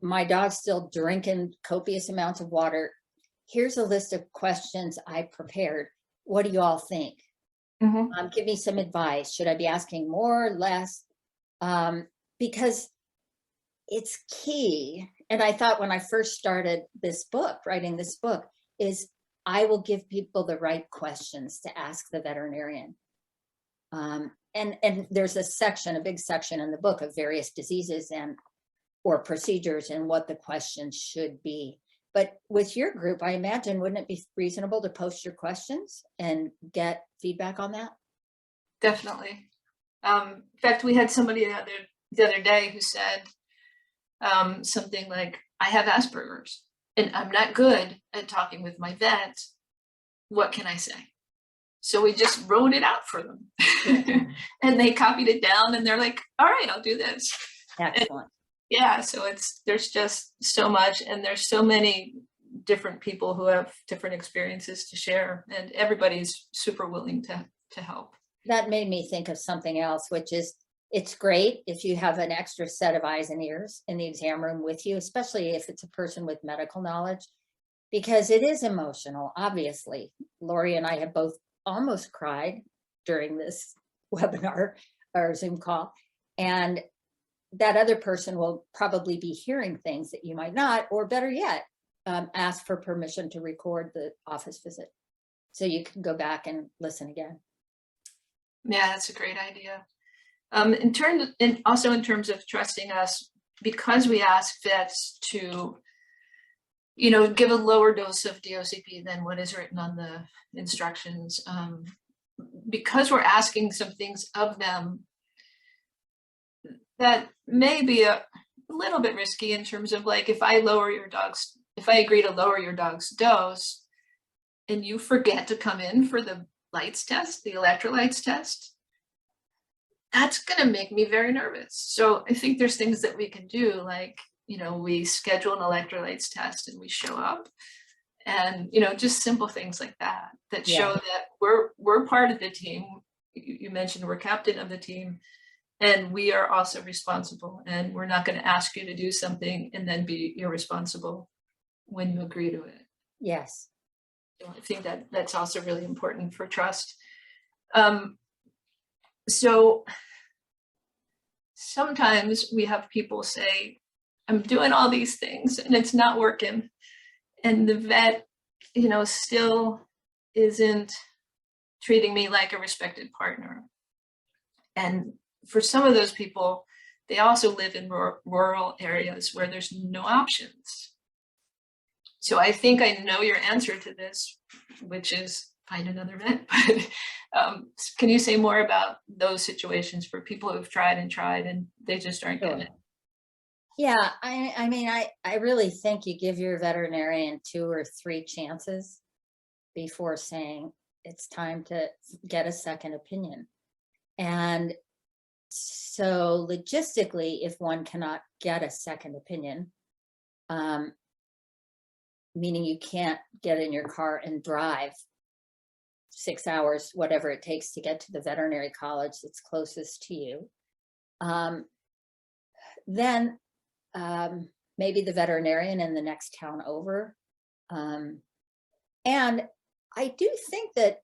my dog's still drinking copious amounts of water. Here's a list of questions I prepared. What do you all think? Give me some advice. Should I be asking more, less? Because it's key. And I thought when I first started this book, writing this book, is I will give people the right questions to ask the veterinarian. And there's a big section in the book of various diseases or procedures and what the questions should be. But with your group, I imagine, wouldn't it be reasonable to post your questions and get feedback on that? Definitely. In fact, we had somebody the other day who said something like, I have Asperger's and I'm not good at talking with my vet. What can I say? So we just wrote it out for them. And they copied it down, and they're like, all right, I'll do this. Excellent. Yeah, so there's just so much, and there's so many different people who have different experiences to share, and everybody's super willing to help. That made me think of something else, which is, it's great if you have an extra set of eyes and ears in the exam room with you, especially if it's a person with medical knowledge, because it is emotional. Obviously, Lori and I have both almost cried during this webinar or Zoom call, and that other person will probably be hearing things that you might not, or better yet, ask for permission to record the office visit so you can go back and listen again. Yeah, that's a great idea. Also in terms of trusting us, because we ask vets to, give a lower dose of DOCP than what is written on the instructions, because we're asking some things of them that may be a little bit risky in terms of, like, if I agree to lower your dog's dose and you forget to come in for the lights test, the electrolytes test, that's going to make me very nervous. So I think there's things that we can do, like, we schedule an electrolytes test and we show up, and, just simple things like that, that show that we're part of the team. You mentioned we're captain of the team, and we are also responsible, and we're not going to ask you to do something and then be irresponsible when you agree to it. Yes. So I think that that's also really important for trust. So sometimes we have people say, I'm doing all these things and it's not working. And the vet, still isn't treating me like a respected partner. And for some of those people, they also live in rural areas where there's no options. So I think I know your answer to this, which is find another vet. But can you say more about those situations for people who have tried and they just aren't getting it? Yeah, I mean, I really think you give your veterinarian 2 or 3 chances before saying it's time to get a second opinion. And so logistically, if one cannot get a second opinion, meaning you can't get in your car and drive 6 hours, whatever it takes to get to the veterinary college that's closest to you, then maybe the veterinarian in the next town over. And I do think that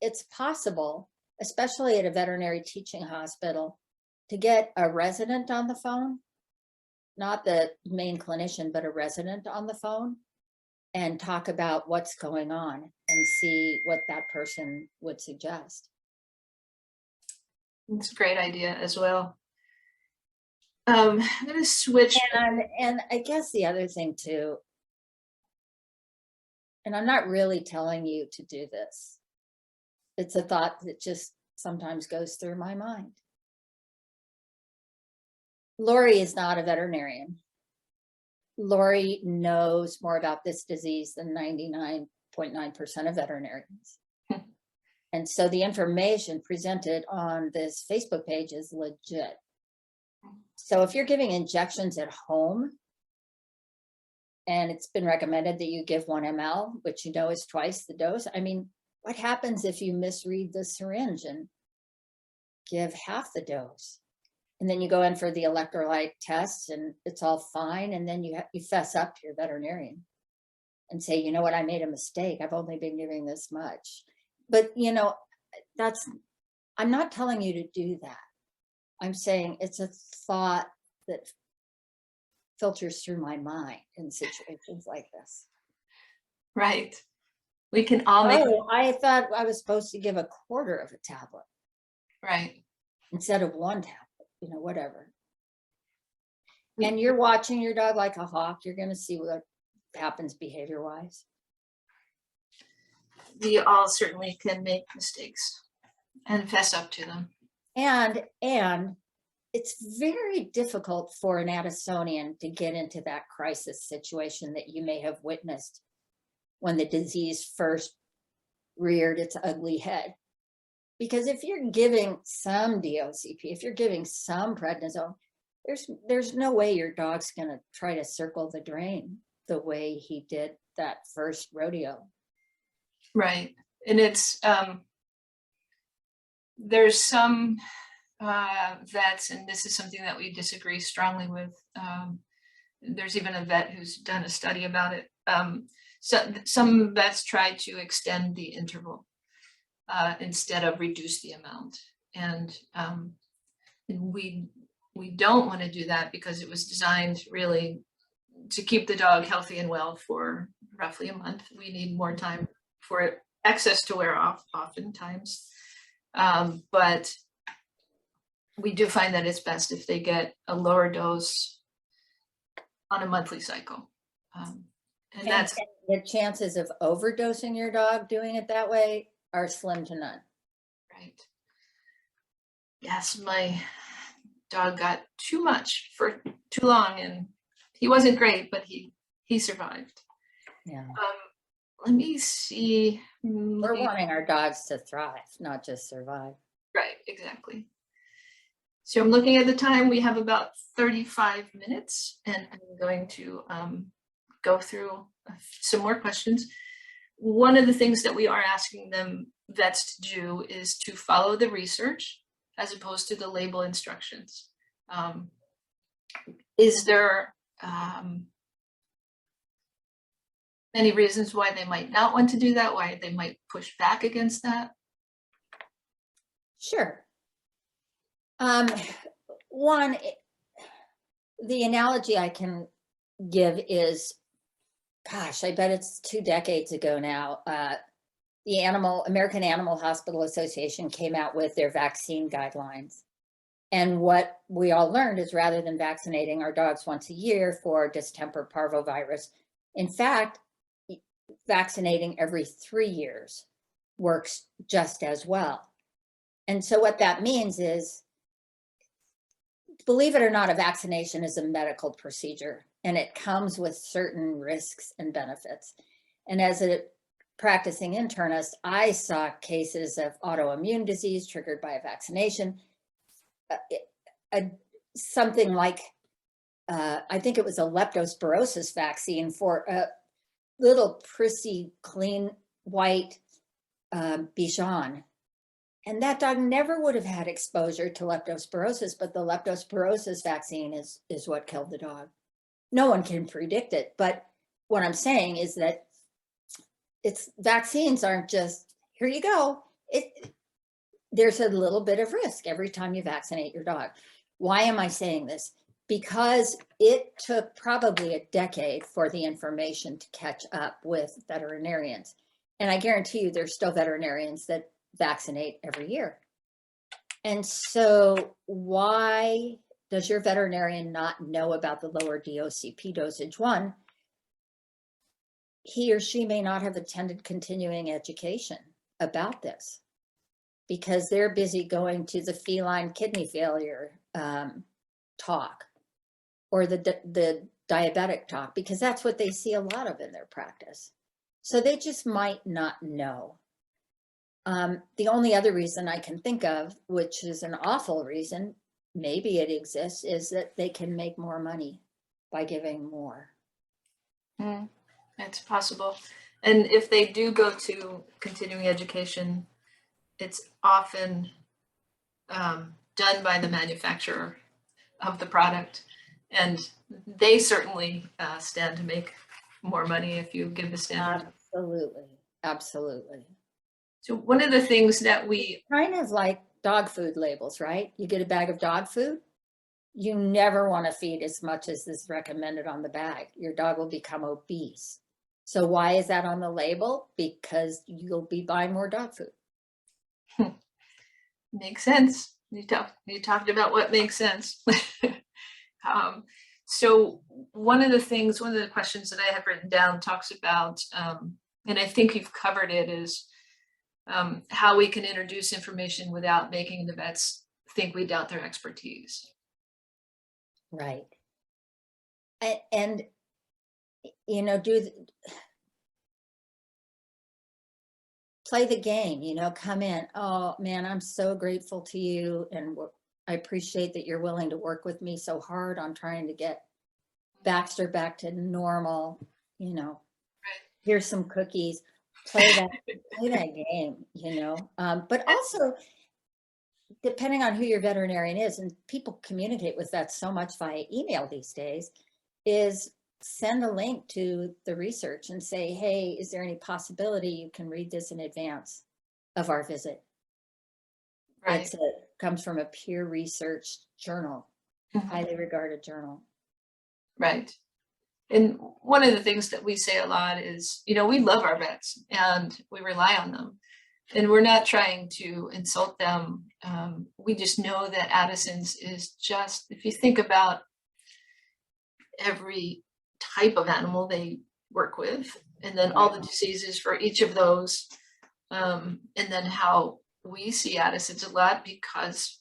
it's possible, especially at a veterinary teaching hospital, to get a resident on the phone, not the main clinician, but a resident on the phone, and talk about what's going on and see what that person would suggest. It's a great idea as well. I'm going to switch. And I guess the other thing too, and I'm not really telling you to do this, it's a thought that just sometimes goes through my mind. Lori is not a veterinarian. Lori knows more about this disease than 99.9% of veterinarians. And so the information presented on this Facebook page is legit. So if you're giving injections at home, and it's been recommended that you give 1 ml, which is twice the dose. I mean, what happens if you misread the syringe and give half the dose? And then you go in for the electrolyte tests and it's all fine. And then you fess up to your veterinarian and say, you know what, I made a mistake. I've only been giving this much. But, I'm not telling you to do that. I'm saying it's a thought that filters through my mind in situations like this. Right. We can all make. Oh, I thought I was supposed to give a quarter of a tablet. Right. Instead of 1 tablet, whatever. And you're watching your dog like a hawk. You're going to see what happens behavior-wise. We all certainly can make mistakes and fess up to them. And it's very difficult for an Addisonian to get into that crisis situation that you may have witnessed when the disease first reared its ugly head. Because if you're giving some DOCP, if you're giving some prednisone, there's no way your dog's going to try to circle the drain the way he did that first rodeo. Right. And it's, there's some vets, and this is something that we disagree strongly with. There's even a vet who's done a study about it. So some vets try to extend the interval instead of reduce the amount. And we don't want to do that because it was designed really to keep the dog healthy and well for roughly a month. We need more time for excess to wear off oftentimes. But we do find that it's best if they get a lower dose on a monthly cycle. And that's the chances of overdosing your dog doing it that way are slim to none. right. Yes, my dog got too much for too long, and he wasn't great, but he survived. Yeah. Let me see. We're wanting our dogs to thrive, not just survive. Right, exactly. So I'm looking at the time. We have about 35 minutes, and I'm going to go through some more questions. One of the things that we are asking them vets to do is to follow the research as opposed to the label instructions. Is there any reasons why they might not want to do that, why they might push back against that? Sure. One, the analogy I can give is, gosh, I bet it's 2 decades ago now. The American Animal Hospital Association came out with their vaccine guidelines. And what we all learned is rather than vaccinating our dogs once a year for distemper parvovirus, in fact, vaccinating every 3 years works just as well. And so what that means is, believe it or not, a vaccination is a medical procedure, and it comes with certain risks and benefits. And as a practicing internist, I saw cases of autoimmune disease triggered by a vaccination. Something like, I think it was a leptospirosis vaccine for a little prissy, clean, white Bichon. And that dog never would have had exposure to leptospirosis, but the leptospirosis vaccine is what killed the dog. No one can predict it, but what I'm saying is that vaccines aren't just, here you go. There's a little bit of risk every time you vaccinate your dog. Why am I saying this? Because it took probably a decade for the information to catch up with veterinarians. And I guarantee you there's still veterinarians that vaccinate every year. And so why does your veterinarian not know about the lower DOCP dosage? One, he or she may not have attended continuing education about this because they're busy going to the feline kidney failure talk or the diabetic talk, because that's what they see a lot of in their practice. So they just might not know. The only other reason I can think of, which is an awful reason, maybe it exists, is that they can make more money by giving more. It's possible. And if they do go to continuing education, it's often done by the manufacturer of the product. And they certainly stand to make more money if you give the standard. Absolutely. Absolutely. So one of the things that we kind of like dog food labels, right? You get a bag of dog food, you never want to feed as much as is recommended on the bag. Your dog will become obese. So why is that on the label? Because you'll be buying more dog food. Makes sense. You talked about what makes sense. So one of the questions that I have written down talks about, and I think you've covered it, is how we can introduce information without making the vets think we doubt their expertise. Right. And play the game, come in. Oh man, I'm so grateful to you. And I appreciate that you're willing to work with me so hard on trying to get Baxter back to normal. Here's some cookies. Play that game, but also depending on who your veterinarian is, and people communicate with that so much via email these days, is send a link to the research and say, hey, is there any possibility you can read this in advance of our visit? Right. It comes from a peer researched journal, highly regarded journal. Right. And one of the things that we say a lot is, we love our vets and we rely on them, And we're not trying to insult them. We just know that Addison's is just, if you think about every type of animal they work with, and then all the diseases for each of those, and then how we see Addison's a lot because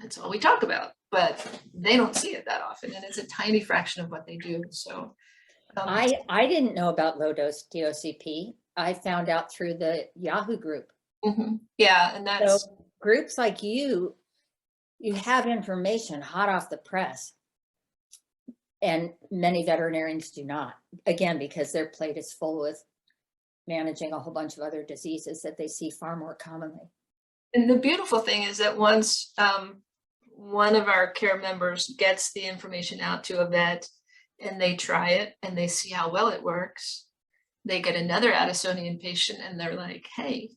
that's all we talk about, but they don't see it that often, and it's a tiny fraction of what they do. So I didn't know about low dose DOCP. I found out through the Yahoo group. yeah, and that's So groups like you have information hot off the press, and many veterinarians do not, again, because their plate is full with managing a whole bunch of other diseases that they see far more commonly. and the beautiful thing is that once one of our care members gets the information out to a vet and they try it and they see how well it works, they get another Addisonian patient and they're like, hey,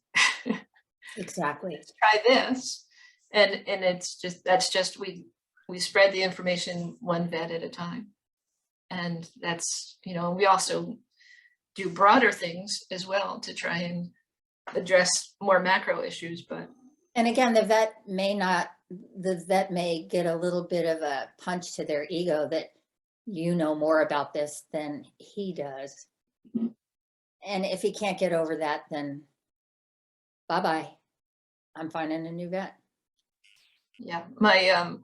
Exactly. let's try this. And it's just, that's just, we spread the information one vet at a time. And that's, you know, we also do broader things as well to try and address more macro issues, but. And again, the vet may get a little bit of a punch to their ego that you know more about this than he does. And if he can't get over that, then bye-bye. I'm finding a new vet. Yeah, my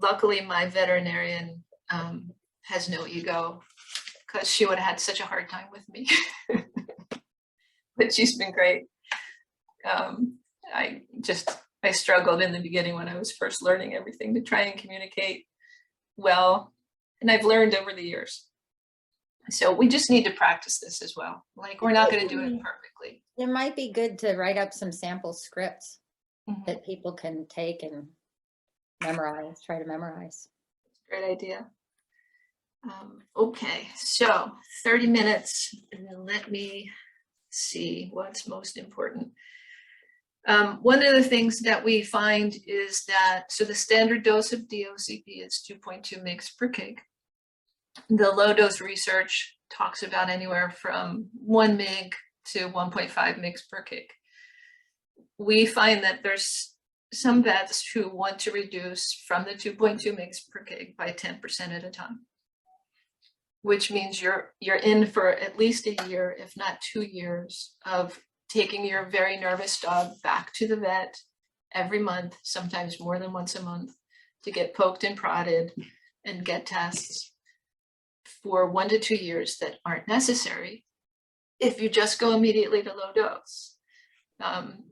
luckily my veterinarian has no ego, because she would have had such a hard time with me. But she's been great. I struggled in the beginning when I was first learning everything to try and communicate well, and I've learned over the years. So we just need to practice this as well. Like, we're not going to do it perfectly. It might be good to write up some sample scripts that people can take and memorize, try to memorize. Great idea. Okay, so 30 minutes, and then let me see what's most important. One of the things that we find is that, so the standard dose of DOCP is 2.2 mg per kg. The low dose research talks about anywhere from 1 mg to 1.5 mg per kg. We find that there's some vets who want to reduce from the 2.2 mg per kg by 10% at a time, which means you're in for at least a year, if not 2 years, of taking your very nervous dog back to the vet every month, sometimes more than once a month, to get poked and prodded and get tests for 1 to 2 years that aren't necessary if you just go immediately to low dose.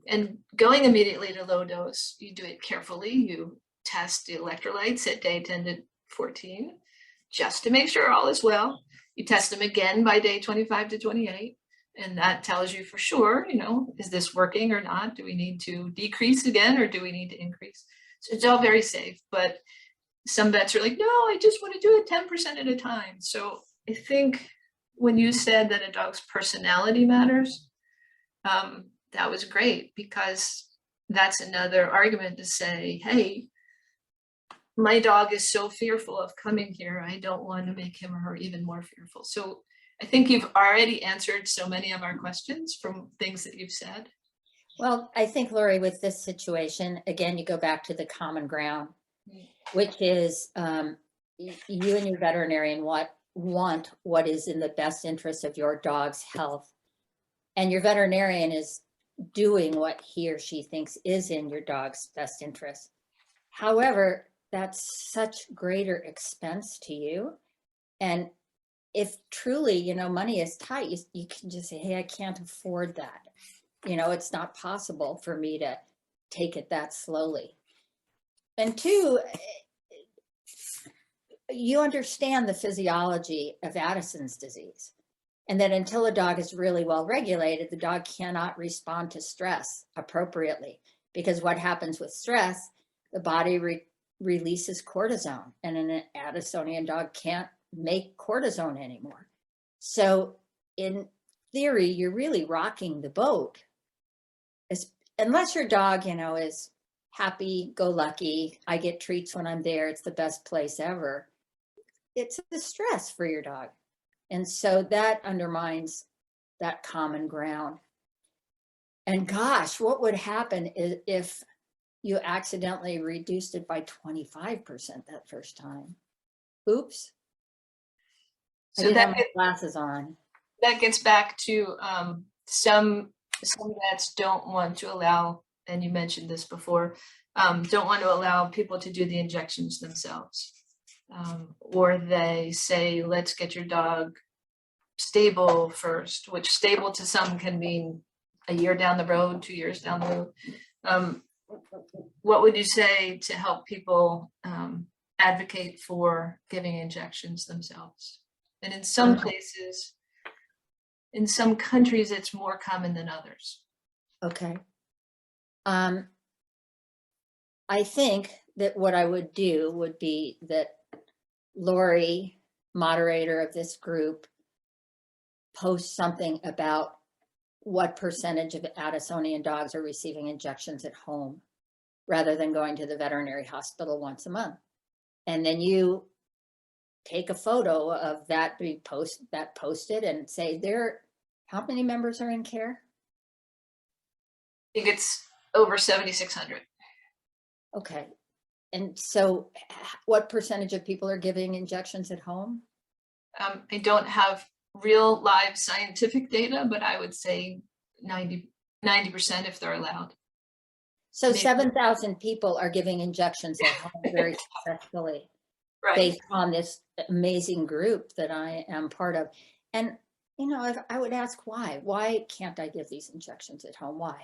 And going immediately to low dose, you do it carefully. You test the electrolytes at day 10 to 14, just to make sure all is well. You test them again by day 25 to 28. And that tells you for sure, you know, is this working or not? Do we need to decrease again, or do we need to increase? So it's all very safe, but some vets are like, no, I just want to do it 10% at a time. So I think when you said that a dog's personality matters, that was great, because that's another argument to say, hey, my dog is so fearful of coming here, I don't want to make him or her even more fearful. So I think you've already answered so many of our questions from things that you've said. Well, I think, Lori, with this situation, again, you go back to the common ground, which is you and your veterinarian want what is in the best interest of your dog's health. And your veterinarian is doing what he or she thinks is in your dog's best interest. However, that's such greater expense to you. And if truly, you know, money is tight, you can just say, hey, I can't afford that. You know, it's not possible for me to take it that slowly. And two, you understand the physiology of Addison's disease, and that until a dog is really well regulated, the dog cannot respond to stress appropriately, because what happens with stress, the body releases cortisone, and an Addisonian dog can't make cortisone anymore. So in theory, you're really rocking the boat, unless your dog, you know, is happy-go-lucky. I get treats when I'm there. It's the best place ever. It's a stress for your dog. And so that undermines that common ground. And gosh, what would happen if you accidentally reduced it by 25% that first time? Oops, I So didn't have my glasses on. that gets back to some vets don't want to allow, and you mentioned this before, don't want to allow people to do the injections themselves. Or they say, let's get your dog stable first, which stable to some can mean a year down the road, 2 years down the road. What would you say to help people advocate for giving injections themselves? And in some places, in some countries, it's more common than others. Okay. I think that what I would do would be that Lori, moderator of this group, post something about what percentage of Addisonian dogs are receiving injections at home rather than going to the veterinary hospital once a month. And then you take a photo of that posted and say how many members are in care? I think it's over 7,600. Okay. And so what percentage of people are giving injections at home? I don't have real live scientific data, but I would say 90% if they're allowed. So Maybe. 7,000 people are giving injections at home very successfully, Right. based on this amazing group that I am part of. And, I would ask why? Why can't I give these injections at home? Why?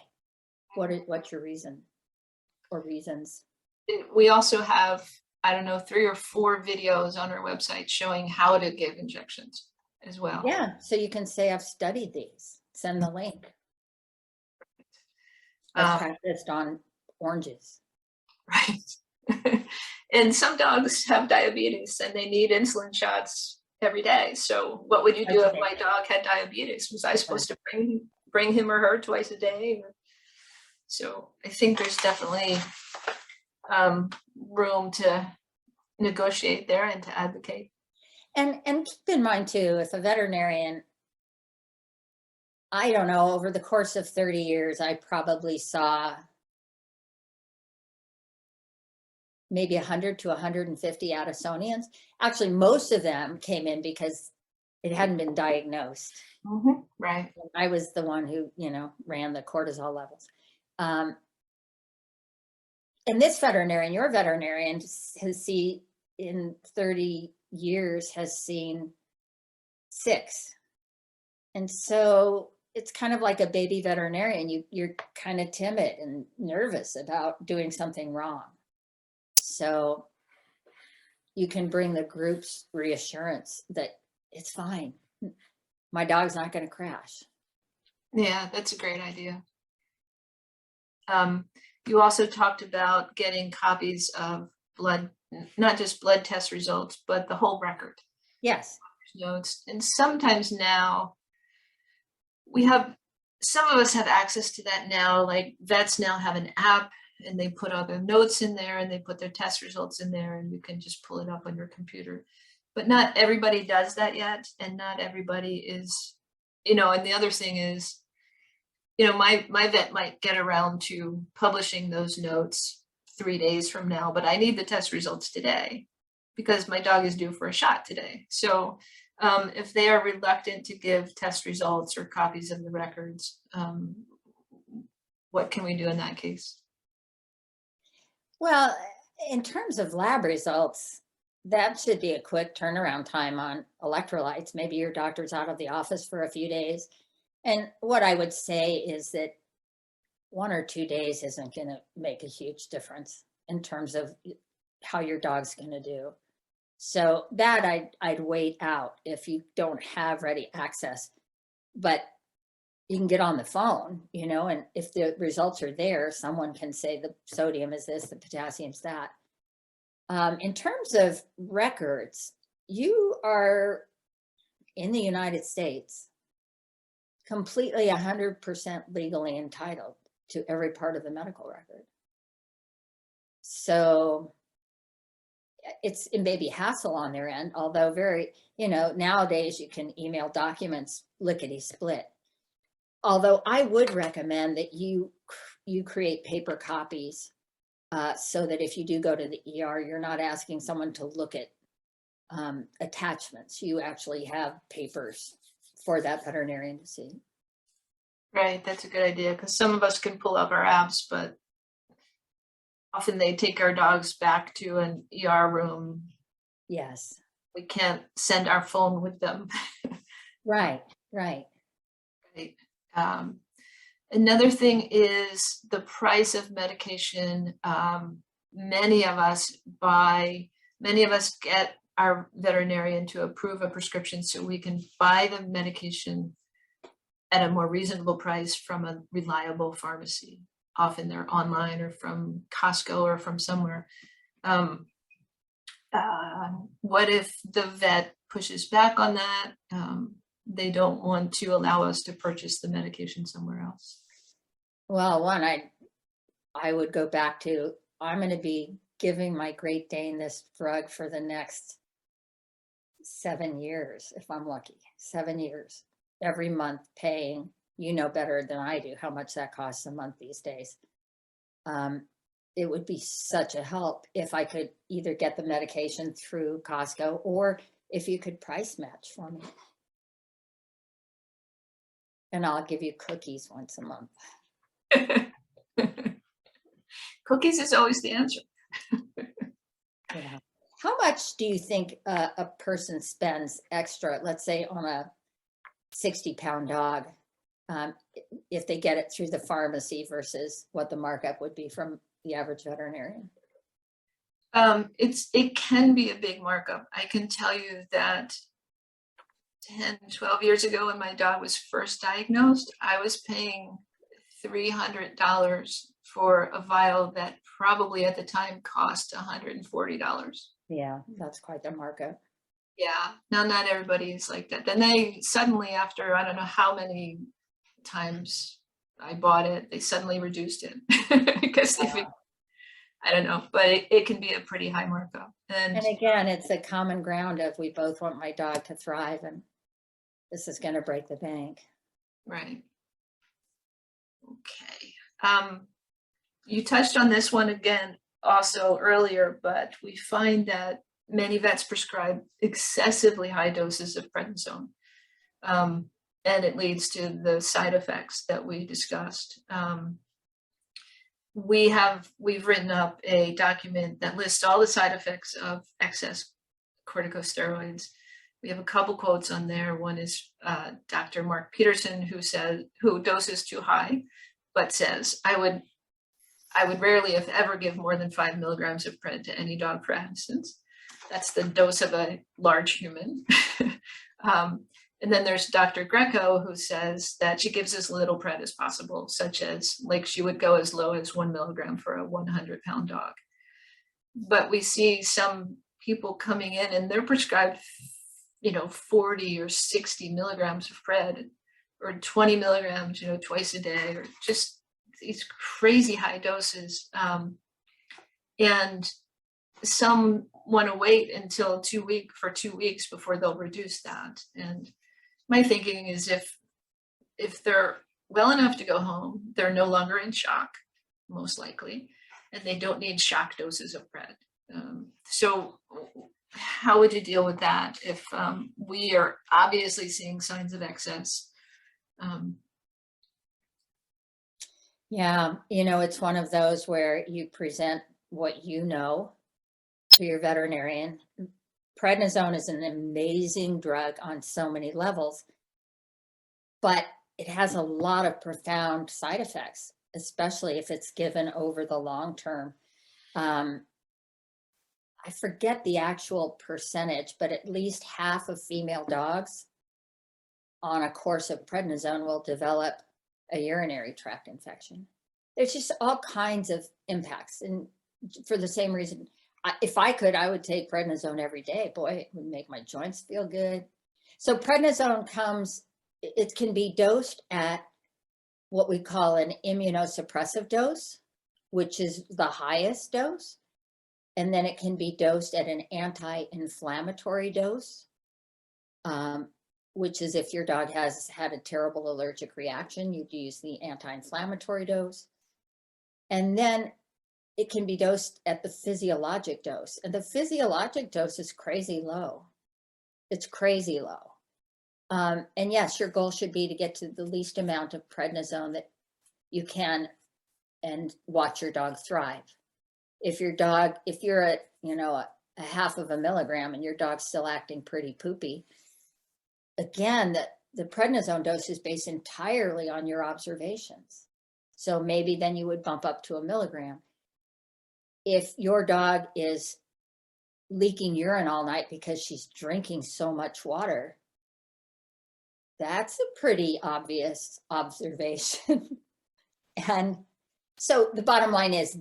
What's your reason or reasons? We also have, I don't know, 3 or 4 videos on our website showing how to give injections as well. Yeah, so you can say, I've studied these, send the link. I've practiced on oranges. Right. And some dogs have diabetes and they need insulin shots every day. So what would you do if my dog had diabetes? Was I supposed to bring him or her twice a day? So I think there's definitely room to negotiate there and to advocate. And keep in mind too, if a veterinarian, I don't know, over the course of 30 years, I probably saw maybe 100 to 150 Addisonians. Actually, most of them came in because it hadn't been diagnosed. Mm-hmm. Right. And I was the one who, ran the cortisol levels. And this veterinarian, your veterinarian, in 30 years has seen 6. And so it's kind of like a baby veterinarian. You're kind of timid and nervous about doing something wrong. So you can bring the group's reassurance that it's fine. My dog's not going to crash. Yeah, that's a great idea. You also talked about getting copies of blood, not just blood test results, but the whole record. Yes. Notes. And sometimes now some of us have access to that now, like vets now have an app and they put all their notes in there and they put their test results in there and you can just pull it up on your computer. But not everybody does that yet. And not everybody is, and the other thing is, my vet might get around to publishing those notes 3 days from now, but I need the test results today because my dog is due for a shot today. So if they are reluctant to give test results or copies of the records, what can we do in that case? Well, in terms of lab results, that should be a quick turnaround time on electrolytes. Maybe your doctor's out of the office for a few days. And what I would say is that 1 or 2 days isn't going to make a huge difference in terms of how your dog's going to do. So that I'd wait out if you don't have ready access. But you can get on the phone, and if the results are there, someone can say the sodium is this, the potassium's that. In terms of records, you are in the United States completely 100% legally entitled to every part of the medical record. So it may be hassle on their end, although nowadays you can email documents lickety split. Although I would recommend that you create paper copies so that if you do go to the ER, you're not asking someone to look at attachments. You actually have papers for that veterinarian to see. Right, that's a good idea, because some of us can pull up our apps, but often they take our dogs back to an ER room. Yes. We can't send our phone with them. Right, right. Right. Another thing is the price of medication. Many of us get our veterinarian to approve a prescription so we can buy the medication at a more reasonable price from a reliable pharmacy. Often they're online or from Costco or from somewhere. What if the vet pushes back on that? They don't want to allow us to purchase the medication somewhere else. Well, one, I would go back to, I'm going to be giving my Great Dane this drug for the next 7 years, if I'm lucky, 7 years, every month paying. You know better than I do how much that costs a month these days. It would be such a help if I could either get the medication through Costco or if you could price match for me. And I'll give you cookies once a month. Cookies is always the answer. Yeah. How much do you think a person spends extra, let's say on a 60-pound dog, if they get it through the pharmacy versus what the markup would be from the average veterinarian? It can be a big markup. I can tell you that 10, 12 years ago when my dog was first diagnosed, I was paying $300 for a vial that probably at the time cost $140. Yeah, that's quite the markup. Yeah, now not everybody is like that. Then they suddenly, after I don't know how many times I bought it, they suddenly reduced it because they think, I don't know, but it can be a pretty high markup. And again, it's a common ground of we both want my dog to thrive, and this is going to break the bank. Right. Okay. You touched on this one again also earlier, but we find that many vets prescribe excessively high doses of prednisone. And it leads to the side effects that we discussed. We've written up a document that lists all the side effects of excess corticosteroids. We have a couple quotes on there. One is Dr. Mark Peterson, who doses too high, but says, I would rarely, if ever, give more than 5 milligrams of pred to any dog, for instance. That's the dose of a large human. And then there's Dr. Greco, who says that she gives as little pred as possible, such as like she would go as low as 1 milligram for a 100-pound dog. But we see some people coming in and they're prescribed, 40 or 60 milligrams of pred, or 20 milligrams, twice a day, or just these crazy high doses. And some want to wait until 2 weeks before they'll reduce that. And my thinking is if they're well enough to go home, they're no longer in shock, most likely, and they don't need shock doses of pred. So how would you deal with that if we are obviously seeing signs of excess? Yeah, it's one of those where you present what you know to your veterinarian. Prednisone is an amazing drug on so many levels, but it has a lot of profound side effects, especially if it's given over the long term. I forget the actual percentage, but at least half of female dogs on a course of prednisone will develop a urinary tract infection. There's just all kinds of impacts. And for the same reason, if I could, I would take prednisone every day. Boy, it would make my joints feel good. So prednisone it can be dosed at what we call an immunosuppressive dose, which is the highest dose. And then it can be dosed at an anti-inflammatory dose, which is if your dog has had a terrible allergic reaction, you'd use the anti-inflammatory dose. And then it can be dosed at the physiologic dose. And the physiologic dose is crazy low. It's crazy low. And yes, your goal should be to get to the least amount of prednisone that you can and watch your dog thrive. If you're at, a half of a milligram and your dog's still acting pretty poopy, again, the prednisone dose is based entirely on your observations. So maybe then you would bump up to a milligram. If your dog is leaking urine all night because she's drinking so much water, that's a pretty obvious observation. And so the bottom line is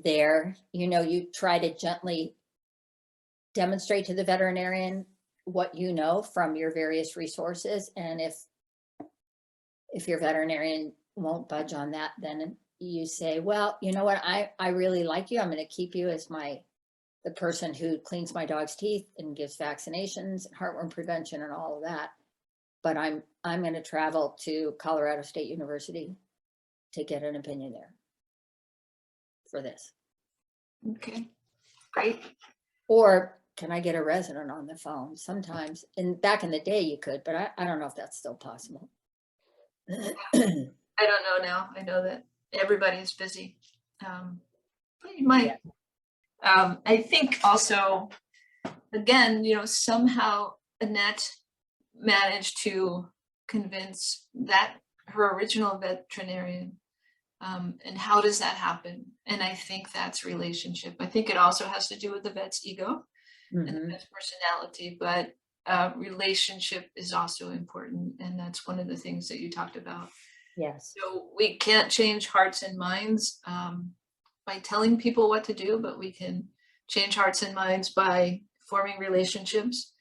you try to gently demonstrate to the veterinarian what you know from your various resources. And if your veterinarian won't budge on that, then you say, well, you know what, I really like you. I'm going to keep you as the person who cleans my dog's teeth and gives vaccinations and heartworm prevention and all of that. But I'm going to travel to Colorado State University to get an opinion there for this. Okay, great. Or can I get a resident on the phone? Sometimes, back in the day you could, but I don't know if that's still possible. I don't know now. I know that everybody's busy. But you might. Yeah. I think also, again, somehow Annette managed to convince that her original veterinarian. And how does that happen? And I think that's relationship. I think it also has to do with the vet's ego and the vet's personality, but relationship is also important. And that's one of the things that you talked about. Yes. So we can't change hearts and minds by telling people what to do, but we can change hearts and minds by forming relationships,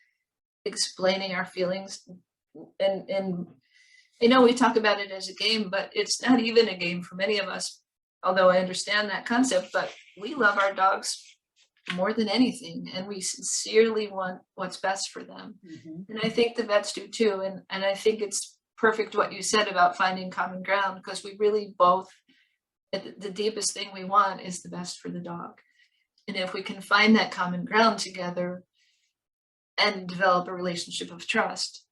explaining our feelings. And I know we talk about it as a game, but it's not even a game for many of us, although I understand that concept, but we love our dogs more than anything, and we sincerely want what's best for them. And I think the vets do too. And I think it's perfect what you said about finding common ground, because we really both, the deepest thing we want is the best for the dog. And if we can find that common ground together and develop a relationship of trust,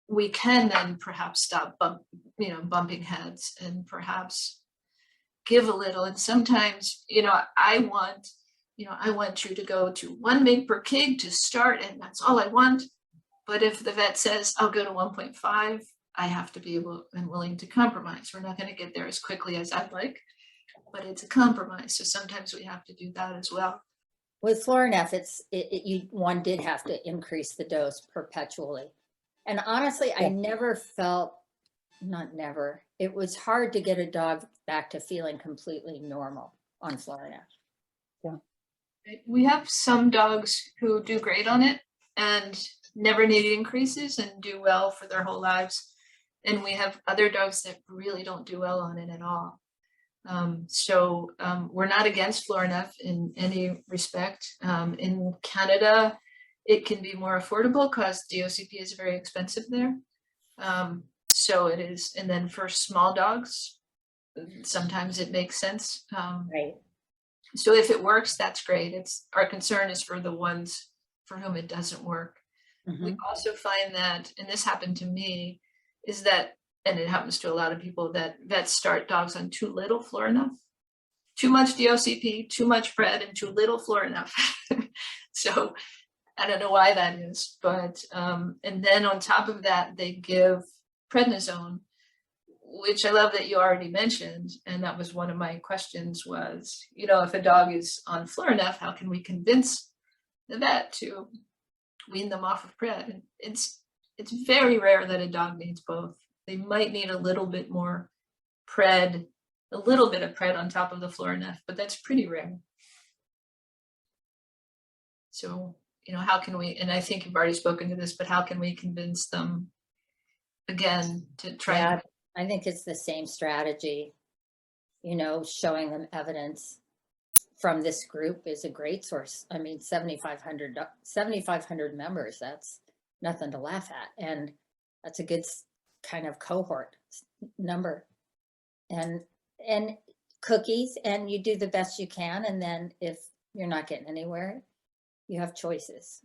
we can then perhaps stop bumping heads and perhaps give a little. And sometimes, I want you to go to 1 mg per kg to start, and that's all I want. But if the vet says I'll go to 1.5, I have to be able and willing to compromise. We're not going to get there as quickly as I'd like, but it's a compromise. So sometimes we have to do that as well. With Florinef, one did have to increase the dose perpetually. And honestly, I never felt, it was hard to get a dog back to feeling completely normal on Florinef. Yeah. We have some dogs who do great on it and never need increases and do well for their whole lives. And we have other dogs that really don't do well on it at all. So we're not against Florinef in any respect. In Canada, it can be more affordable because DOCP is very expensive there. So it is, and then for small dogs, sometimes it makes sense. Right. So if it works, that's great. Our concern is for the ones for whom it doesn't work. We also find that, and this happened to me, is that, and it happens to a lot of people, that vets start dogs on too little Florinef, too much DOCP, too much pred, and too little Florinef. So I don't know why that is, but, and then on top of that, they give prednisone, which I love that you already mentioned. And that was one of my questions was, if a dog is on Florinef, how can we convince the vet to wean them off of pred? And it's very rare that a dog needs both. They might need a little bit more pred, a little bit of pred on top of the Florinef, but that's pretty rare. So, how can we, and I think you've already spoken to this, but how can we convince them again to try? Yeah, I think it's the same strategy, showing them evidence from this group is a great source. I mean, 7,500 members, that's nothing to laugh at. And That's a good kind of cohort number. And cookies, and you do the best you can. And then if you're not getting anywhere, you have choices.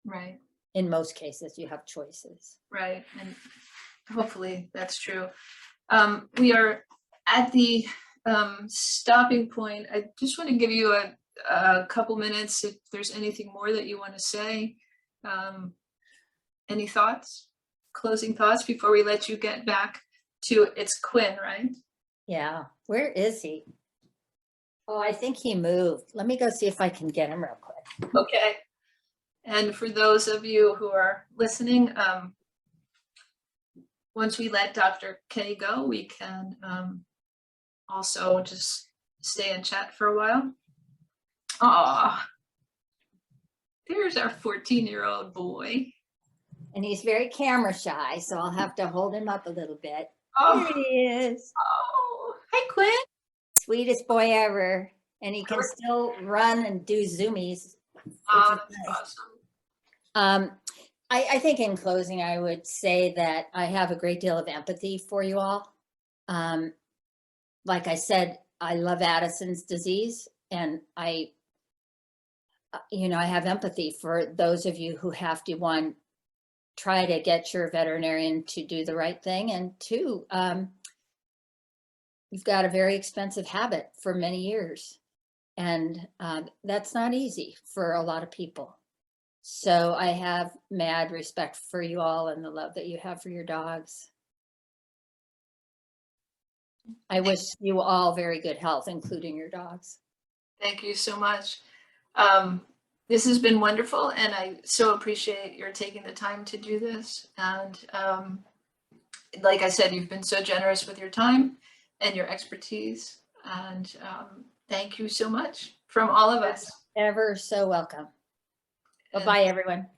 Right, In most cases, you have choices. right. And hopefully that's true. We are at the stopping point. I just want to give you a couple minutes if there's anything more that you want to say. Any thoughts, closing thoughts before we let you get back to, it's Quinn, right? Yeah. Where is he? Oh, I think he moved. Let me go see if I can get him real quick. Okay. And for those of you who are listening, once we let Dr. K go, we can also just stay and chat for a while. Ah, there's our 14-year-old boy. And he's very camera shy, so I'll have to hold him up a little bit. Oh, There he is. oh, hi, Quinn. Sweetest boy ever. And he can still run and do zoomies. Oh, Which is that's nice. awesome. I think in closing, I would say that I have a great deal of empathy for you all. Like I said, I love Addison's disease, and I have empathy for those of you who have to, one, try to get your veterinarian to do the right thing, and two, you've got a very expensive habit for many years, and that's not easy for a lot of people. So I have mad respect for you all and the love that you have for your dogs. I wish you all very good health, including your dogs. Thank you so much. This has been wonderful, and I so appreciate your taking the time to do this. And like I said, you've been so generous with your time and your expertise. And thank you so much from all of us. Ever so welcome. Bye-bye, everyone.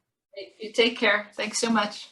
You take care. Thanks so much.